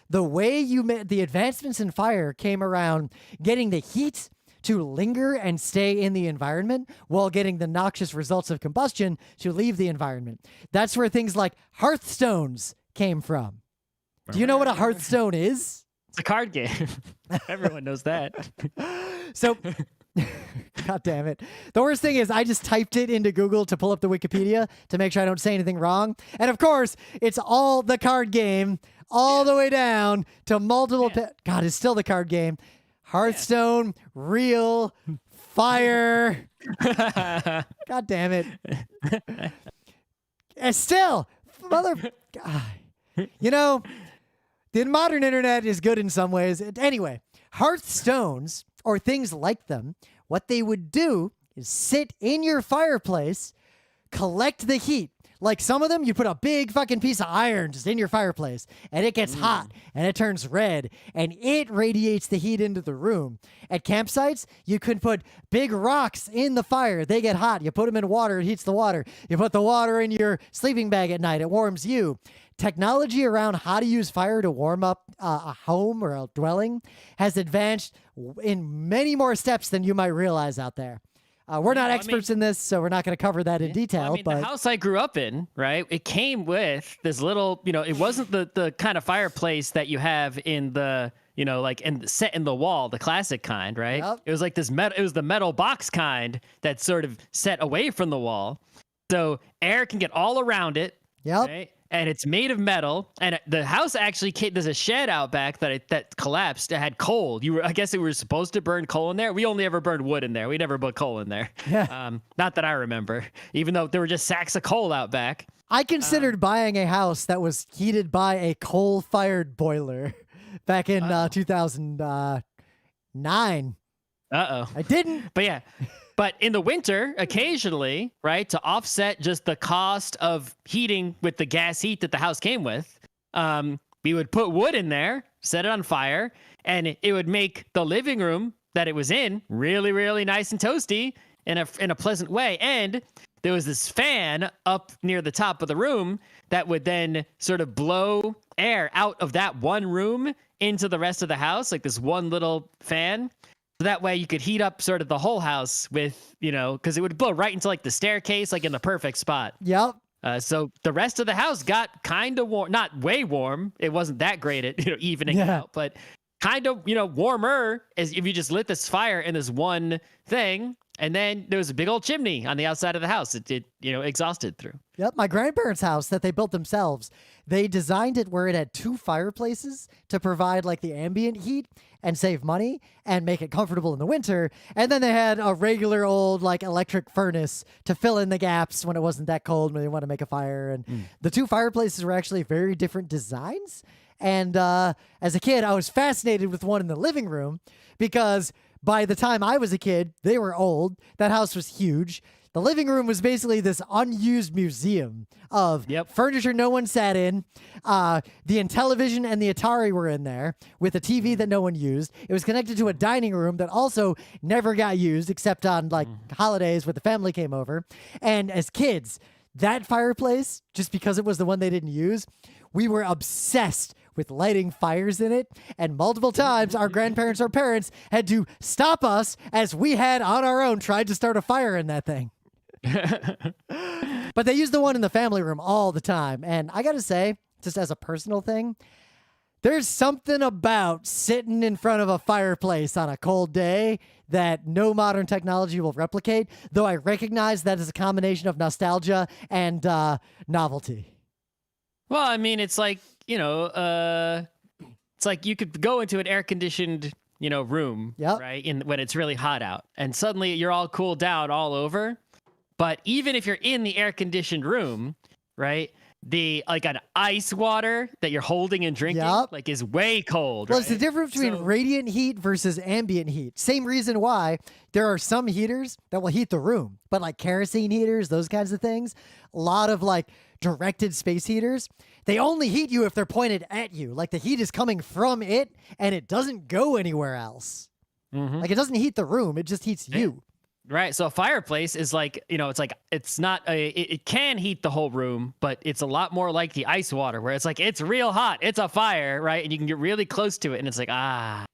The way the advancements in fire came around getting the heat to linger and stay in the environment while getting the noxious results of combustion to leave the environment. That's where things like hearthstones came from. Do you know what a hearthstone is? It's a card game. Everyone knows that. So, God damn it. The worst thing is I just typed it into Google to pull up the Wikipedia to make sure I don't say anything wrong. And of course, it's all the card game all the way down to multiple... God, it's still the card game. Hearthstone, real, fire. God damn it. And still, the modern internet is good in some ways. Anyway, hearthstones or things like them, what they would do is sit in your fireplace, collect the heat. Like some of them, you put a big fucking piece of iron just in your fireplace and it gets hot and it turns red and it radiates the heat into the room. At campsites, you could put big rocks in the fire. They get hot. You put them in water. It heats the water. You put the water in your sleeping bag at night. It warms you. Technology around how to use fire to warm up a home or a dwelling has advanced in many more steps than you might realize out there. We're not experts in this, so we're not going to cover that in detail. But the house I grew up in, right, it came with this little, it wasn't the kind of fireplace that you have in the, set in the wall, the classic kind, right? Yep. It was like this metal, it was the metal box kind that's sort of set away from the wall. So air can get all around it. Yep. Right? and it's made of metal. And the house actually there's a shed out back that collapsed. It had coal. I guess we were supposed to burn coal in there. We only ever burned wood in there. We never put coal in there. Yeah. Not that I remember. Even though there were just sacks of coal out back. I considered buying a house that was heated by a coal-fired boiler back in 2009. I didn't. But yeah. But in the winter, occasionally, right, to offset just the cost of heating with the gas heat that the house came with, we would put wood in there, set it on fire, and it would make the living room that it was in really, really nice and toasty in a pleasant way. And there was this fan up near the top of the room that would then sort of blow air out of that one room into the rest of the house, like this one little fan. So that way you could heat up sort of the whole house with, because it would blow right into like the staircase, like in the perfect spot. Yep. So the rest of the house got kind of warm, not way warm. It wasn't that great at, evening out, but kind of, warmer as if you just lit this fire in this one thing. And then there was a big old chimney on the outside of the house. It exhausted through. Yep, my grandparents' house that they built themselves, they designed it where it had 2 fireplaces to provide like the ambient heat and save money and make it comfortable in the winter. And then they had a regular old like electric furnace to fill in the gaps when it wasn't that cold when they want to make a fire. And the 2 fireplaces were actually very different designs. And as a kid, I was fascinated with one in the living room because by the time I was a kid, they were old. That house was huge. The living room was basically this unused museum of furniture no one sat in. The Intellivision and the Atari were in there with a TV that no one used. It was connected to a dining room that also never got used except on like holidays when the family came over. And as kids, that fireplace, just because it was the one they didn't use, we were obsessed with lighting fires in it, and multiple times our grandparents or parents had to stop us as we had on our own tried to start a fire in that thing. But they used the one in the family room all the time, and I gotta say, just as a personal thing, there's something about sitting in front of a fireplace on a cold day that no modern technology will replicate, though I recognize that is a combination of nostalgia and novelty. Well, I mean, it's like, it's like you could go into an air-conditioned, room, right, when it's really hot out, and suddenly you're all cooled down all over. But even if you're in the air-conditioned room, right, an ice water that you're holding and drinking, is way cold. Well, right? It's the difference between radiant heat versus ambient heat. Same reason why there are some heaters that will heat the room, but like kerosene heaters, those kinds of things, a lot of like directed space heaters, they only heat you if they're pointed at you. Like the heat is coming from it and it doesn't go anywhere else. Like it doesn't heat the room, it just heats you. Right. So a fireplace is like, it's not it can heat the whole room, but it's a lot more like the ice water where it's like, it's real hot. It's a fire, right? And you can get really close to it and it's like, right?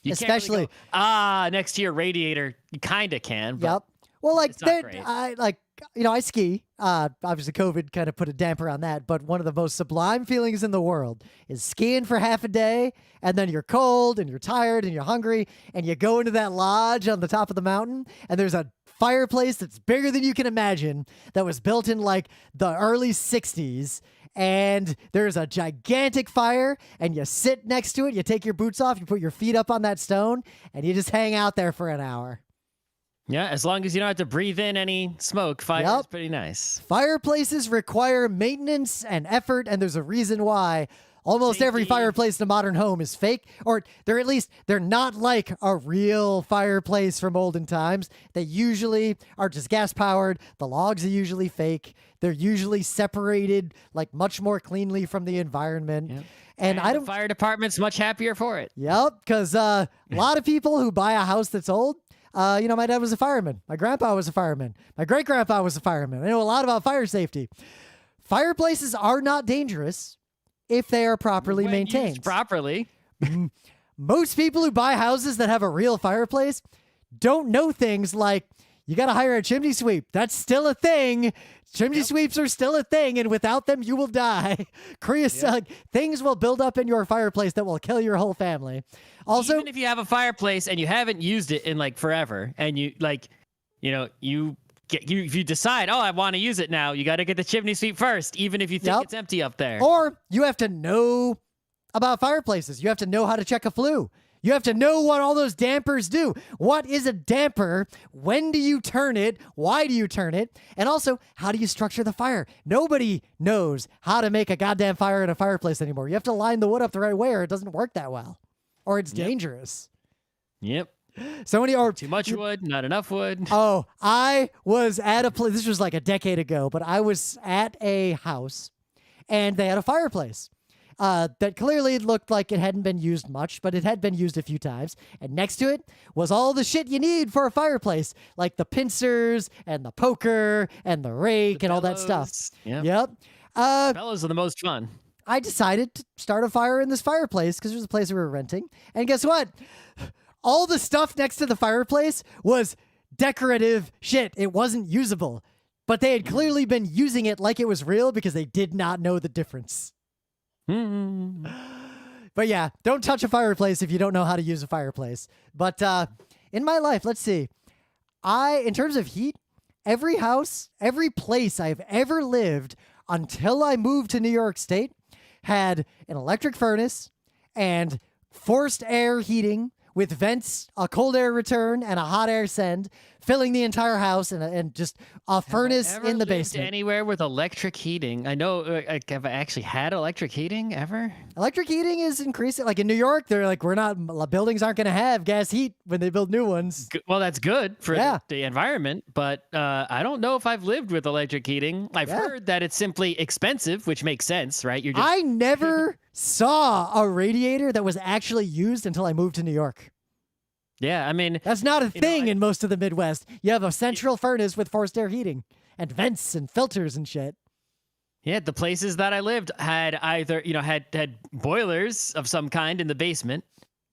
You Especially can't really go, next to your radiator. You kind of can. But Well, like it's not great. I ski. Obviously, COVID kind of put a damper on that. But one of the most sublime feelings in the world is skiing for half a day, and then you're cold, and you're tired, and you're hungry, and you go into that lodge on the top of the mountain, and there's a fireplace that's bigger than you can imagine that was built in like the early 60s. And there's a gigantic fire, and you sit next to it, you take your boots off, you put your feet up on that stone, and you just hang out there for an hour. Yeah, as long as you don't have to breathe in any smoke, fire is pretty nice. Fireplaces require maintenance and effort, and there's a reason why almost every fireplace in a modern home is fake, or they're not like a real fireplace from olden times. They usually are just gas-powered. The logs are usually fake. They're usually separated like much more cleanly from the environment. Yep. And I don't. The fire department's much happier for it. Yep, because a lot of people who buy a house that's old, my dad was a fireman. My grandpa was a fireman. My great-grandpa was a fireman. I know a lot about fire safety. Fireplaces are not dangerous if they are properly maintained. Used properly. Most people who buy houses that have a real fireplace don't know things like you got to hire a chimney sweep. That's still a thing. Chimney sweeps are still a thing, and without them, you will die. Things will build up in your fireplace that will kill your whole family. Also, even if you have a fireplace and you haven't used it in like forever, and you if you decide, oh, I want to use it now, you got to get the chimney sweep first, even if you think it's empty up there. Or you have to know about fireplaces. You have to know how to check a flue. You have to know what all those dampers do. What is a damper? When do you turn it? Why do you turn it? And also, how do you structure the fire? Nobody knows how to make a goddamn fire in a fireplace anymore. You have to line the wood up the right way or it doesn't work that well. Or it's dangerous. Yep. So many too much wood, not enough wood. Oh, I was at a place, this was like a decade ago, but I was at a house and they had a fireplace. That clearly looked like it hadn't been used much, but it had been used a few times. And next to it was all the shit you need for a fireplace, like the pincers and the poker and the rake and all that stuff. Yep. Bellows are the most fun. I decided to start a fire in this fireplace because it was a place we were renting. And guess what? All the stuff next to the fireplace was decorative shit. It wasn't usable. But they had clearly been using it like it was real because they did not know the difference. But yeah, don't touch a fireplace if you don't know how to use a fireplace. But in my life, let's see. In terms of heat, every house, every place I've ever lived until I moved to New York State had an electric furnace and forced air heating with vents, a cold air return, and a hot air send, filling the entire house and just a furnace in the basement. Anywhere with electric heating? I know. Have I actually had electric heating ever? Electric heating is increasing. Like in New York, they're like, buildings aren't going to have gas heat when they build new ones. Well, that's good for the environment, but I don't know if I've lived with electric heating. I've heard that it's simply expensive, which makes sense, right? I never saw a radiator that was actually used until I moved to New York. Yeah, I mean... That's not a thing in most of the Midwest. You have a central furnace with forced air heating and vents and filters and shit. Yeah, the places that I lived had either, had boilers of some kind in the basement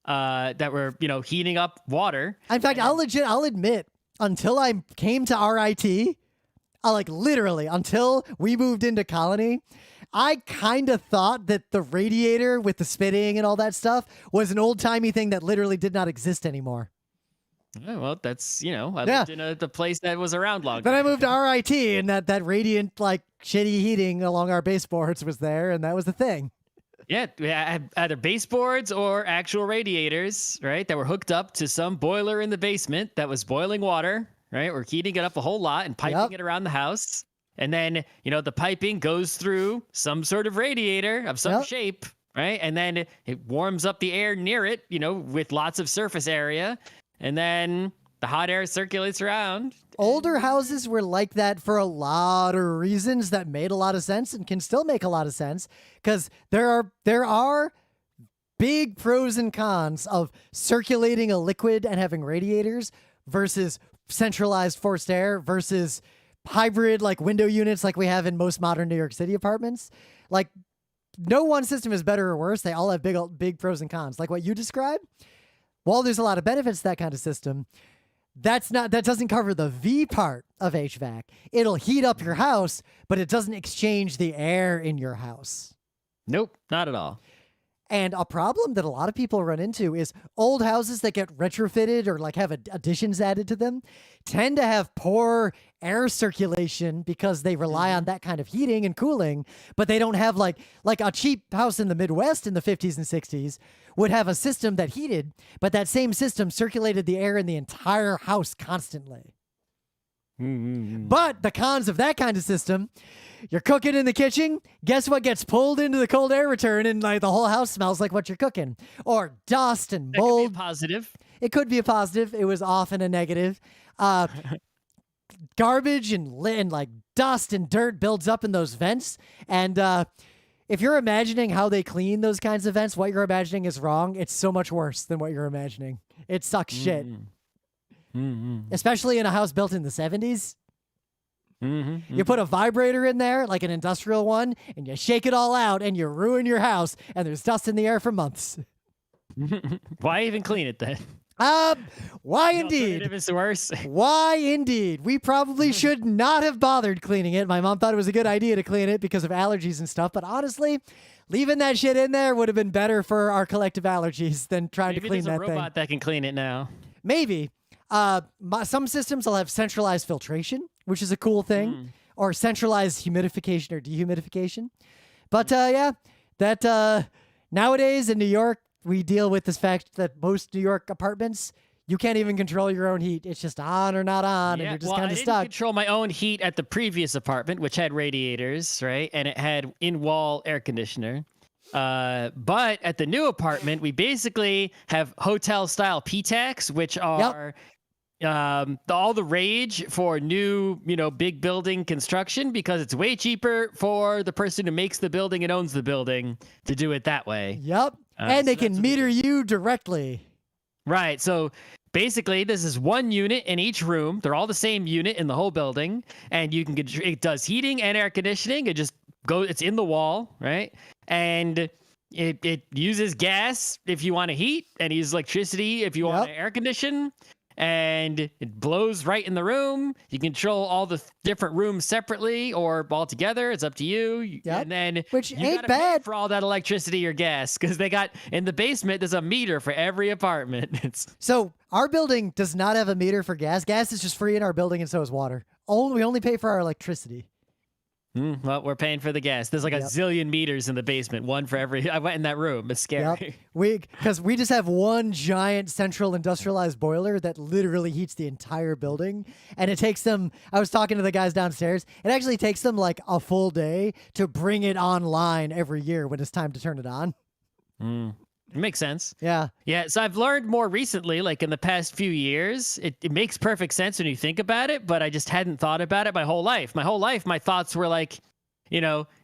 that were, heating up water. In fact, I'll admit, until I came to RIT, literally, until we moved into Colony, I kind of thought that the radiator with the spitting and all that stuff was an old-timey thing that literally did not exist anymore. Yeah, well, that's, I lived in the place that was around long. Then I moved to RIT, and that radiant, shitty heating along our baseboards was there, and that was the thing. Yeah, we had either baseboards or actual radiators, right, that were hooked up to some boiler in the basement that was boiling water, right? We're heating it up a whole lot and piping it around the house. And then, the piping goes through some sort of radiator of some shape, right? And then it warms up the air near it, with lots of surface area. And then the hot air circulates around. Older houses were like that for a lot of reasons that made a lot of sense and can still make a lot of sense. Because there are big pros and cons of circulating a liquid and having radiators versus centralized forced air versus hybrid window units like we have in most modern New York City apartments. No one system is better or worse. They all have big pros and cons. Like what you described, while there's a lot of benefits to that kind of system, that doesn't cover the V part of HVAC. It'll heat up your house, but it doesn't exchange the air in your house. Nope, not at all. And a problem that a lot of people run into is old houses that get retrofitted or have additions added to them tend to have poor air circulation because they rely on that kind of heating and cooling, but they don't have like a cheap house in the Midwest in the 50s and 60s would have a system that heated, but that same system circulated the air in the entire house constantly. But the cons of that kind of system, you're cooking in the kitchen, guess what gets pulled into the cold air return and the whole house smells like what you're cooking? Or dust and mold. That could be a positive. It could be a positive. It was often a negative. Garbage and dust and dirt builds up in those vents. And if you're imagining how they clean those kinds of vents, what you're imagining is wrong. It's so much worse than what you're imagining. It sucks shit. Especially in a house built in the 70s. You put a vibrator in there, like an industrial one, and you shake it all out, and you ruin your house, and there's dust in the air for months. Why even clean it then? Why indeed? If it's worse. Why indeed? We probably should not have bothered cleaning it. My mom thought it was a good idea to clean it because of allergies and stuff, but honestly, leaving that shit in there would have been better for our collective allergies than trying to clean that thing. Maybe there's a robot that can clean it now. Maybe. Some systems will have centralized filtration, which is a cool thing, or centralized humidification or dehumidification. But nowadays in New York, we deal with this fact that most New York apartments, you can't even control your own heat. It's just on or not on, and you're just kind of stuck. I didn't control my own heat at the previous apartment, which had radiators, right? And it had in-wall air conditioner. But at the new apartment, we basically have hotel-style PTACs, which are all the rage for new, big building construction, because it's way cheaper for the person who makes the building and owns the building to do it that way. Yep. And they can meter you directly. Right. So basically, this is one unit in each room. They're all the same unit in the whole building, and it does heating and air conditioning. It's in the wall, right? And it uses gas if you want to heat, and uses electricity if you want to air condition. And it blows right in the room. You control all the different rooms separately or all together. It's up to you. Yep. And then which you ain't gotta bad pay for all that electricity or gas, because they got in the basement. There's a meter for every apartment. So our building does not have a meter for gas. Gas is just free in our building, and so is water. We only pay for our electricity. Well, we're paying for the gas. There's a zillion meters in the basement, one for every. I went in that room. It's scary. Yep. Because we just have one giant central industrialized boiler that literally heats the entire building, and it takes them. I was talking to the guys downstairs. It actually takes them like a full day to bring it online every year when it's time to turn it on. It makes sense. Yeah. Yeah. So I've learned more recently, like in the past few years, it makes perfect sense when you think about it, but I just hadn't thought about it my whole life. My thoughts were like,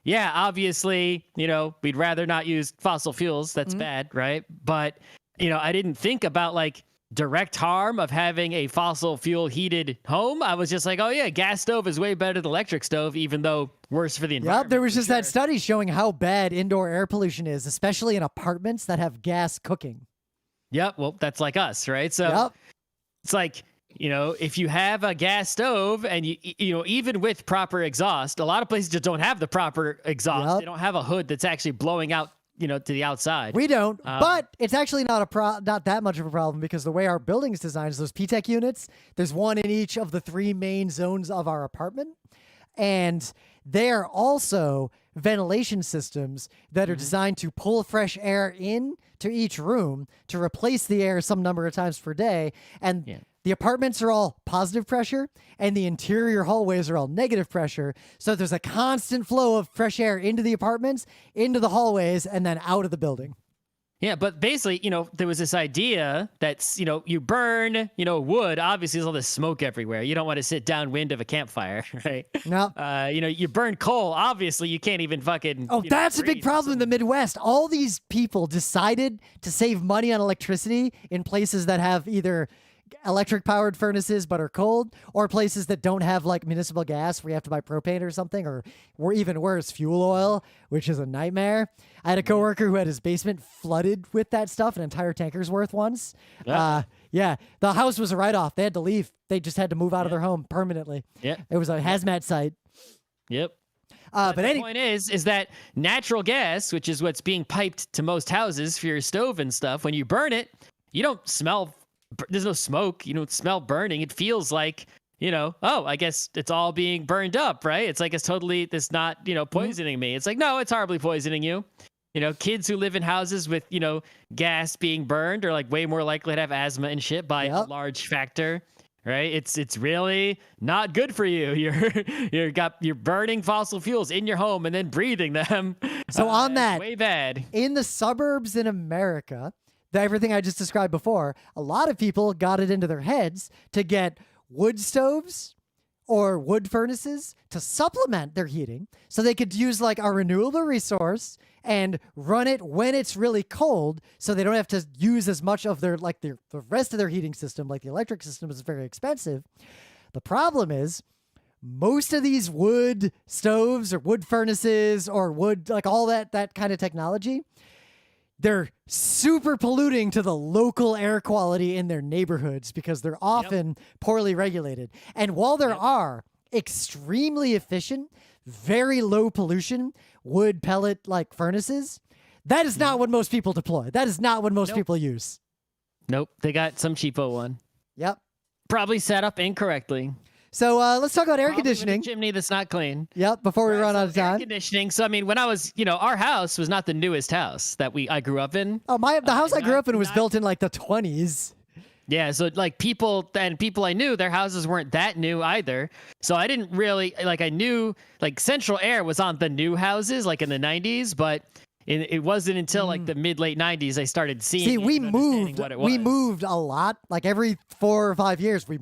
obviously, we'd rather not use fossil fuels. That's bad, right? But, I didn't think about like direct harm of having a fossil fuel heated home. I was just like, oh yeah, gas stove is way better than electric stove, even though worse for the environment. Yep, there was just that study showing how bad indoor air pollution is, especially in apartments that have gas cooking. Yep, well, that's like us, right? So it's like, if you have a gas stove and even with proper exhaust, a lot of places just don't have the proper exhaust. Yep. They don't have a hood that's actually blowing out to the outside. We don't, but it's actually not that much of a problem, because the way our building is designed is those PTEC units, there's one in each of the 3 main zones of our apartment, and they are also ventilation systems that are designed to pull fresh air in to each room to replace the air some number of times per day, and the apartments are all positive pressure, and the interior hallways are all negative pressure. So there's a constant flow of fresh air into the apartments, into the hallways, and then out of the building. Yeah, but basically, there was this idea that, you burn, wood. Obviously, there's all this smoke everywhere. You don't want to sit downwind of a campfire, right? No. You burn coal. Obviously, you can't even fucking. Oh, that's a big problem in the Midwest. All these people decided to save money on electricity in places that have either electric powered furnaces but are cold, or places that don't have like municipal gas where you have to buy propane or something, or even worse, fuel oil, which is a nightmare. I had a coworker who had his basement flooded with that stuff, an entire tanker's worth once. The house was a write-off. They had to leave. They just had to move out of their home permanently. Yeah, it was a hazmat site. Yep. But the point is that natural gas, which is what's being piped to most houses for your stove and stuff, when you burn it, you don't smell. There's no smoke. You don't smell burning. It feels like, I guess it's all being burned up, right? It's like it's not, poisoning me. It's like, no, it's horribly poisoning you. Kids who live in houses with, gas being burned are like way more likely to have asthma and shit by a large factor, right? It's really not good for you. You're burning fossil fuels in your home and then breathing them. So on that, way bad. In the suburbs in America, everything I just described before, a lot of people got it into their heads to get wood stoves or wood furnaces to supplement their heating, so they could use like a renewable resource and run it when it's really cold, so they don't have to use as much of the rest of their heating system. Like the electric system is very expensive. The problem is most of these wood stoves or wood furnaces or wood, like all that kind of technology, they're super polluting to the local air quality in their neighborhoods because they're often poorly regulated. And while there are extremely efficient, very low pollution wood pellet like furnaces, that is not what most people deploy. That is not what most people use. Nope. They got some cheapo one. Yep. Probably set up incorrectly. So let's talk about air Probably with a conditioning. chimney that's not clean. Yep, before we run out of Air time. conditioning. So I mean, when I was, our house was not the newest house that I grew up in. Oh, the house I grew up in was not- built in like the 20s. Yeah, so like people I knew, their houses weren't that new either. So I didn't really I knew like central air was on the new houses like in the 90s, but it wasn't until like the mid-late 90s I started seeing. See, we and understanding moved. what it was. We moved a lot. Like every 4 or 5 years, we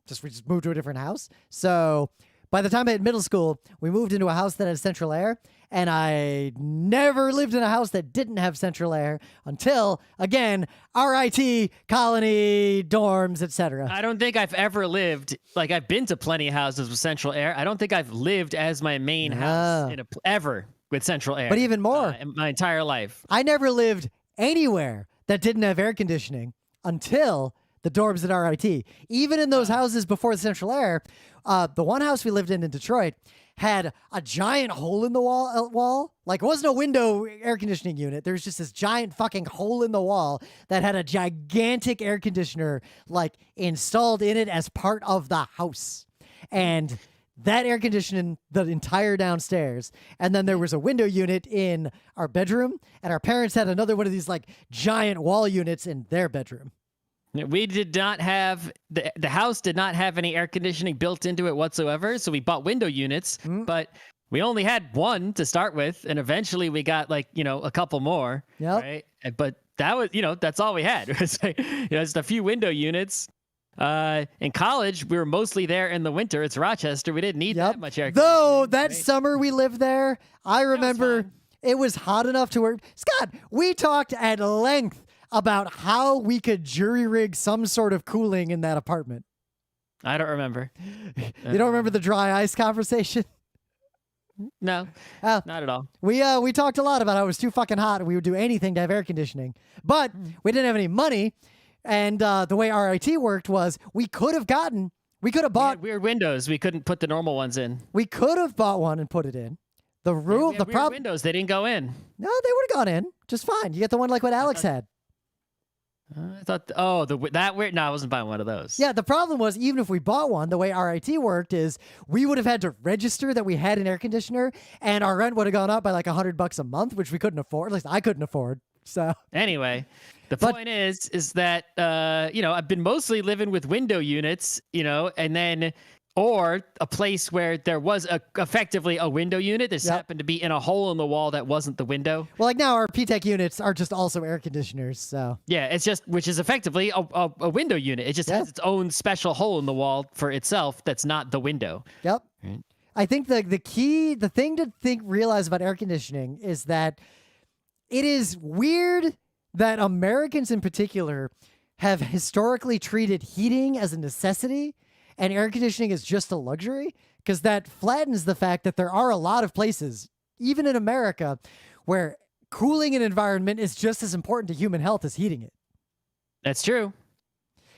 just moved to a different house. So by the time I hit middle school, we moved into a house that had central air, and I never lived in a house that didn't have central air until, again, RIT, colony, dorms, etc. I don't think I've ever lived, like I've been to plenty of houses with central air. I don't think I've lived as my main house ever with central air. But even more, in my entire life. I never lived anywhere that didn't have air conditioning until the dorms at RIT. Even in those houses before the central air, the one house we lived in Detroit had a giant hole in the wall. Like, it wasn't a window air conditioning unit. There was just this giant fucking hole in the wall that had a gigantic air conditioner, like, installed in it as part of the house. And that air conditioning the entire downstairs. And then there was a window unit in our bedroom, and our parents had another one of these, like, giant wall units in their bedroom. We did not have the house did not have any air conditioning built into it whatsoever. So we bought window units, but we only had one to start with, and eventually we got a couple more. Yep. Right. But that was that's all we had. It was like, just a few window units. In college, we were mostly there in the winter. It's Rochester. We didn't need that much air conditioning. Though that summer we lived there, I remember it was hot enough to work. Scott, we talked at length about how we could jury rig some sort of cooling in that apartment. I don't remember. You don't remember the dry ice conversation? No, not at all. We talked a lot about how it was too fucking hot and we would do anything to have air conditioning. But we didn't have any money. And the way RIT worked was we could have bought. We had weird windows. We couldn't put the normal ones in. We could have bought one and put it in. The problem. Windows, they didn't go in. No, they would have gone in just fine. You get the one like what Alex had. I thought, that weird. No, I wasn't buying one of those. Yeah, the problem was even if we bought one, the way RIT worked is we would have had to register that we had an air conditioner, and our rent would have gone up by like $100 a month, which we couldn't afford. At least I couldn't afford. So anyway, the point is that I've been mostly living with window units, and then or a place where there was effectively a window unit that just happened to be in a hole in the wall that wasn't the window. Well, like now our PTEC units are just also air conditioners, so. Yeah, it's just, which is effectively a window unit. It just has its own special hole in the wall for itself that's not the window. Yep. Right. I think the thing to realize about air conditioning is that it is weird that Americans in particular have historically treated heating as a necessity and air conditioning is just a luxury, because that flattens the fact that there are a lot of places, even in America, where cooling an environment is just as important to human health as heating it. That's true.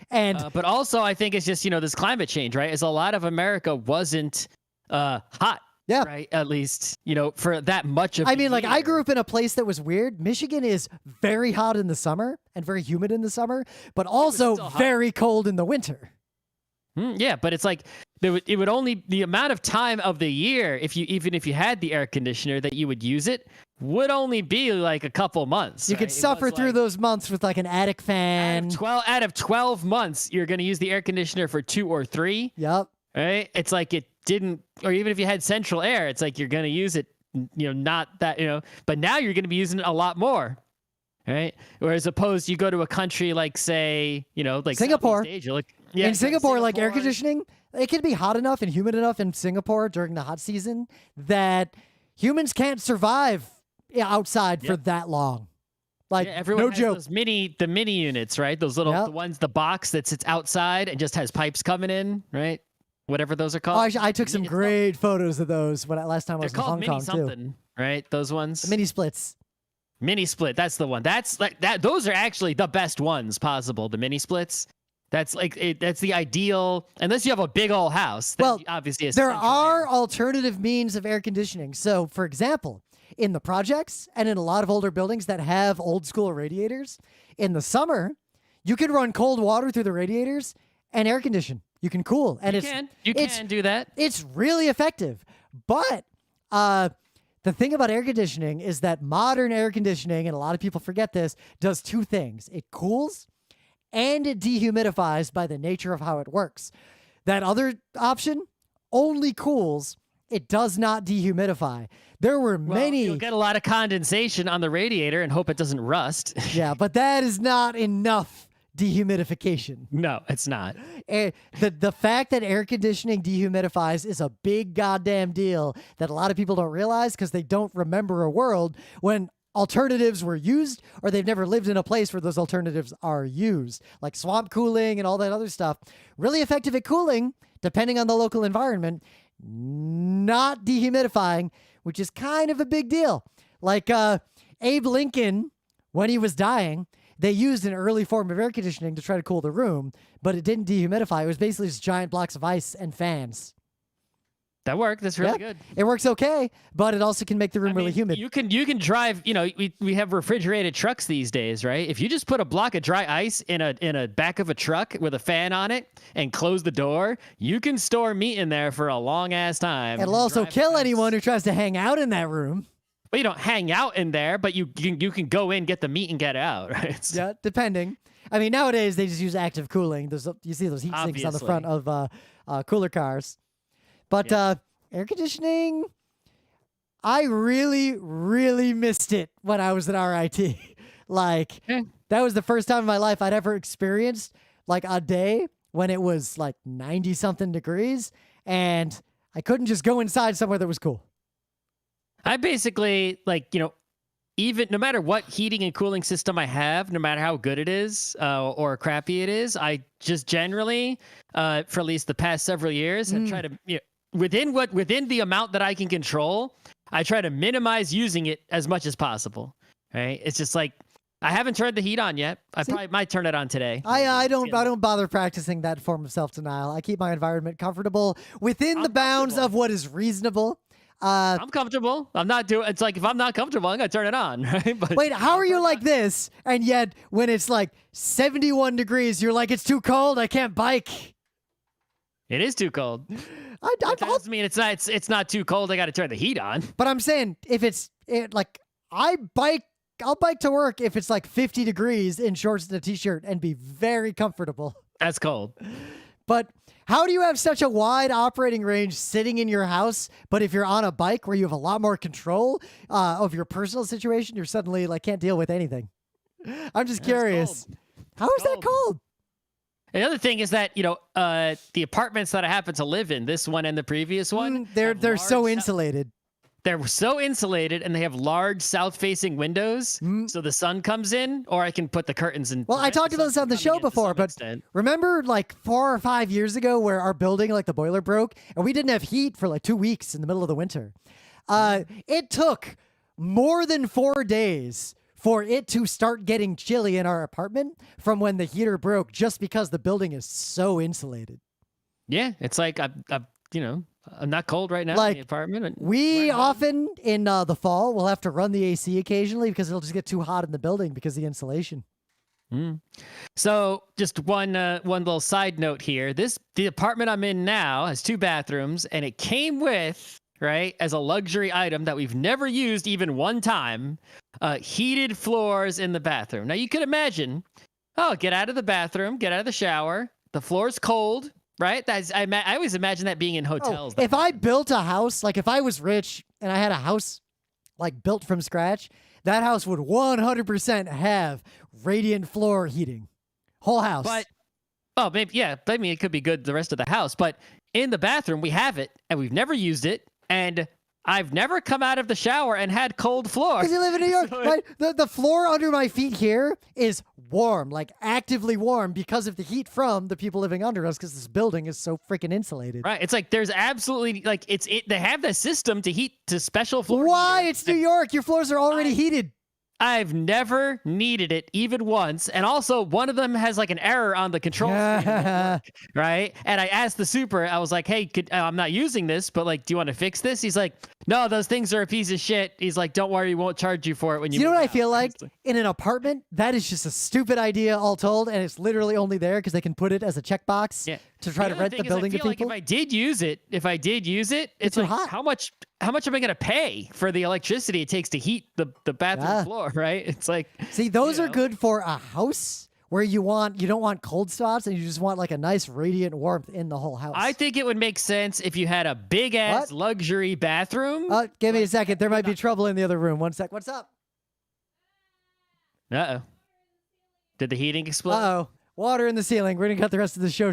And but also I think it's just, this climate change, right? Is a lot of America wasn't hot. Yeah. Right. At least, for that much of I mean, like, year. I grew up in a place that was weird. Michigan is very hot in the summer and very humid in the summer, but also very cold in the winter. Yeah, but it's like it would only the amount of time of the year even if you had the air conditioner that you would use it would only be like a couple months. You could suffer through those months with like an attic fan. Out of 12 months, you're going to use the air conditioner for 2 or 3. Yep. Right? It's like it didn't, or even if you had central air, it's like you're going to use it, not that, but now you're going to be using it a lot more. Right? Whereas opposed, you go to a country like, say, like Singapore. Southeast Asia, In Singapore, like air conditioning, it can be hot enough and humid enough in Singapore during the hot season that humans can't survive outside for that long. Like, everyone no has joke. Those the mini units, right? Those little, the ones, the box that sits outside and just has pipes coming in, right? Whatever those are called. I took some great photos of those last time I was in Hong Kong, too. Right? Those ones. The mini splits. Mini split, that's the one. That's like that. Those are actually the best ones possible. The mini splits. That's like that's the ideal, unless you have a big old house. Well, obviously, there are alternative means of air conditioning. So, for example, in the projects and in a lot of older buildings that have old school radiators, in the summer, you can run cold water through the radiators and air condition. You can cool, and You can do that. It's really effective. But the thing about air conditioning is that modern air conditioning, and a lot of people forget this, does two things. It cools and it dehumidifies by the nature of how it works. That other option only cools. It does not dehumidify. There were many... You'll get a lot of condensation on the radiator and hope it doesn't rust. Yeah, but that is not enough dehumidification. No, it's not. The fact that air conditioning dehumidifies is a big goddamn deal that a lot of people don't realize because they don't remember a world when alternatives were used, or they've never lived in a place where those alternatives are used, like swamp cooling and all that other stuff. Really effective at cooling, depending on the local environment, not dehumidifying, which is kind of a big deal. Like Abe Lincoln, when he was dying, they used an early form of air conditioning to try to cool the room, but it didn't dehumidify. It was basically just giant blocks of ice and fans. That worked. That's really good. It works okay, but it also can make the room really humid. You can drive, we have refrigerated trucks these days, right? If you just put a block of dry ice in a back of a truck with a fan on it and close the door, you can store meat in there for a long ass time. It'll also kill anyone who tries to hang out in that room. Well, you don't hang out in there, but you can go in, get the meat, and get out, right? Yeah, depending. I mean, nowadays they just use active cooling. You see those heat sinks on the front of cooler cars. But air conditioning, I really, really missed it when I was at RIT. That was the first time in my life I'd ever experienced like a day when it was like 90-something degrees, and I couldn't just go inside somewhere that was cool. I basically, even no matter what heating and cooling system I have, no matter how good it is or crappy it is, I just generally, for at least the past several years, have tried to, within the amount that I can control, I try to minimize using it as much as possible. Right? It's just like I haven't turned the heat on yet. I probably might turn it on today. I don't bother practicing that form of self-denial. I keep my environment comfortable within the bounds of what is reasonable. I'm comfortable. I'm not doing. It's like if I'm not comfortable, I'm gonna turn it on. Right? But wait, how are you like this? And yet, when it's like 71 degrees, you're like, it's too cold. I can't bike. It is too cold. That doesn't mean it's not too cold. I got to turn the heat on. But I'm saying if I'll bike to work if it's like 50 degrees in shorts and a t-shirt and be very comfortable. That's cold. But how do you have such a wide operating range sitting in your house, but if you're on a bike where you have a lot more control of your personal situation, you're suddenly can't deal with anything? I'm just curious. How is that cold? The other thing is that, the apartments that I happen to live in, this one and the previous one, they're so insulated. They're so insulated, and they have large south-facing windows, so the sun comes in, or I can put the curtains in. Well, I talked about this on the show before, but remember 4 or 5 years ago where our building, the boiler broke, and we didn't have heat for 2 weeks in the middle of the winter? It took more than 4 days for it to start getting chilly in our apartment from when the heater broke, just because the building is so insulated. Yeah, it's like I'm not cold right now in the apartment. We often in the fall will have to run the AC occasionally because it'll just get too hot in the building because of the insulation. So just one little side note here. The apartment I'm in now has 2 bathrooms, and it came with, right, as a luxury item that we've never used even one time, heated floors in the bathroom. Now you could imagine, get out of the bathroom, get out of the shower, the floor's cold. Right? I always imagine that being in hotels. If I built a house, if I was rich and I had a house built from scratch, that house would 100% have radiant floor heating. Whole house. But, maybe it could be good the rest of the house. But in the bathroom, we have it, and we've never used it. And I've never come out of the shower and had cold floor. Because you live in New York, right? The floor under my feet here is warm, actively warm because of the heat from the people living under us because this building is so freaking insulated. Right. It's there's absolutely, they have the system to heat to special floor Why? heaters. It's New York. Your floors are already heated. I've never needed it even once. And also, one of them has like an error on the control screen, right? And I asked the super, I was like, hey, I'm not using this, but like, do you want to fix this? He's like, no, those things are a piece of shit. He's like, don't worry, we won't charge you for it when you You know move what I out. feel like? In an apartment, that is just a stupid idea all told, and it's literally only there because they can put it as a checkbox to try to rent the building to people. Like if I did use it, it's like, hot. how much am I going to pay for the electricity it takes to heat the bathroom floor, right? It's like, see, those are good for a house where you don't want cold spots and you just want like a nice radiant warmth in the whole house. I think it would make sense if you had a big ass luxury bathroom. Give me a second. There might be trouble in the other room. 1 sec. What's up? Uh-oh. Did the heating explode? Uh-oh. Water in the ceiling. We're going to cut the rest of the show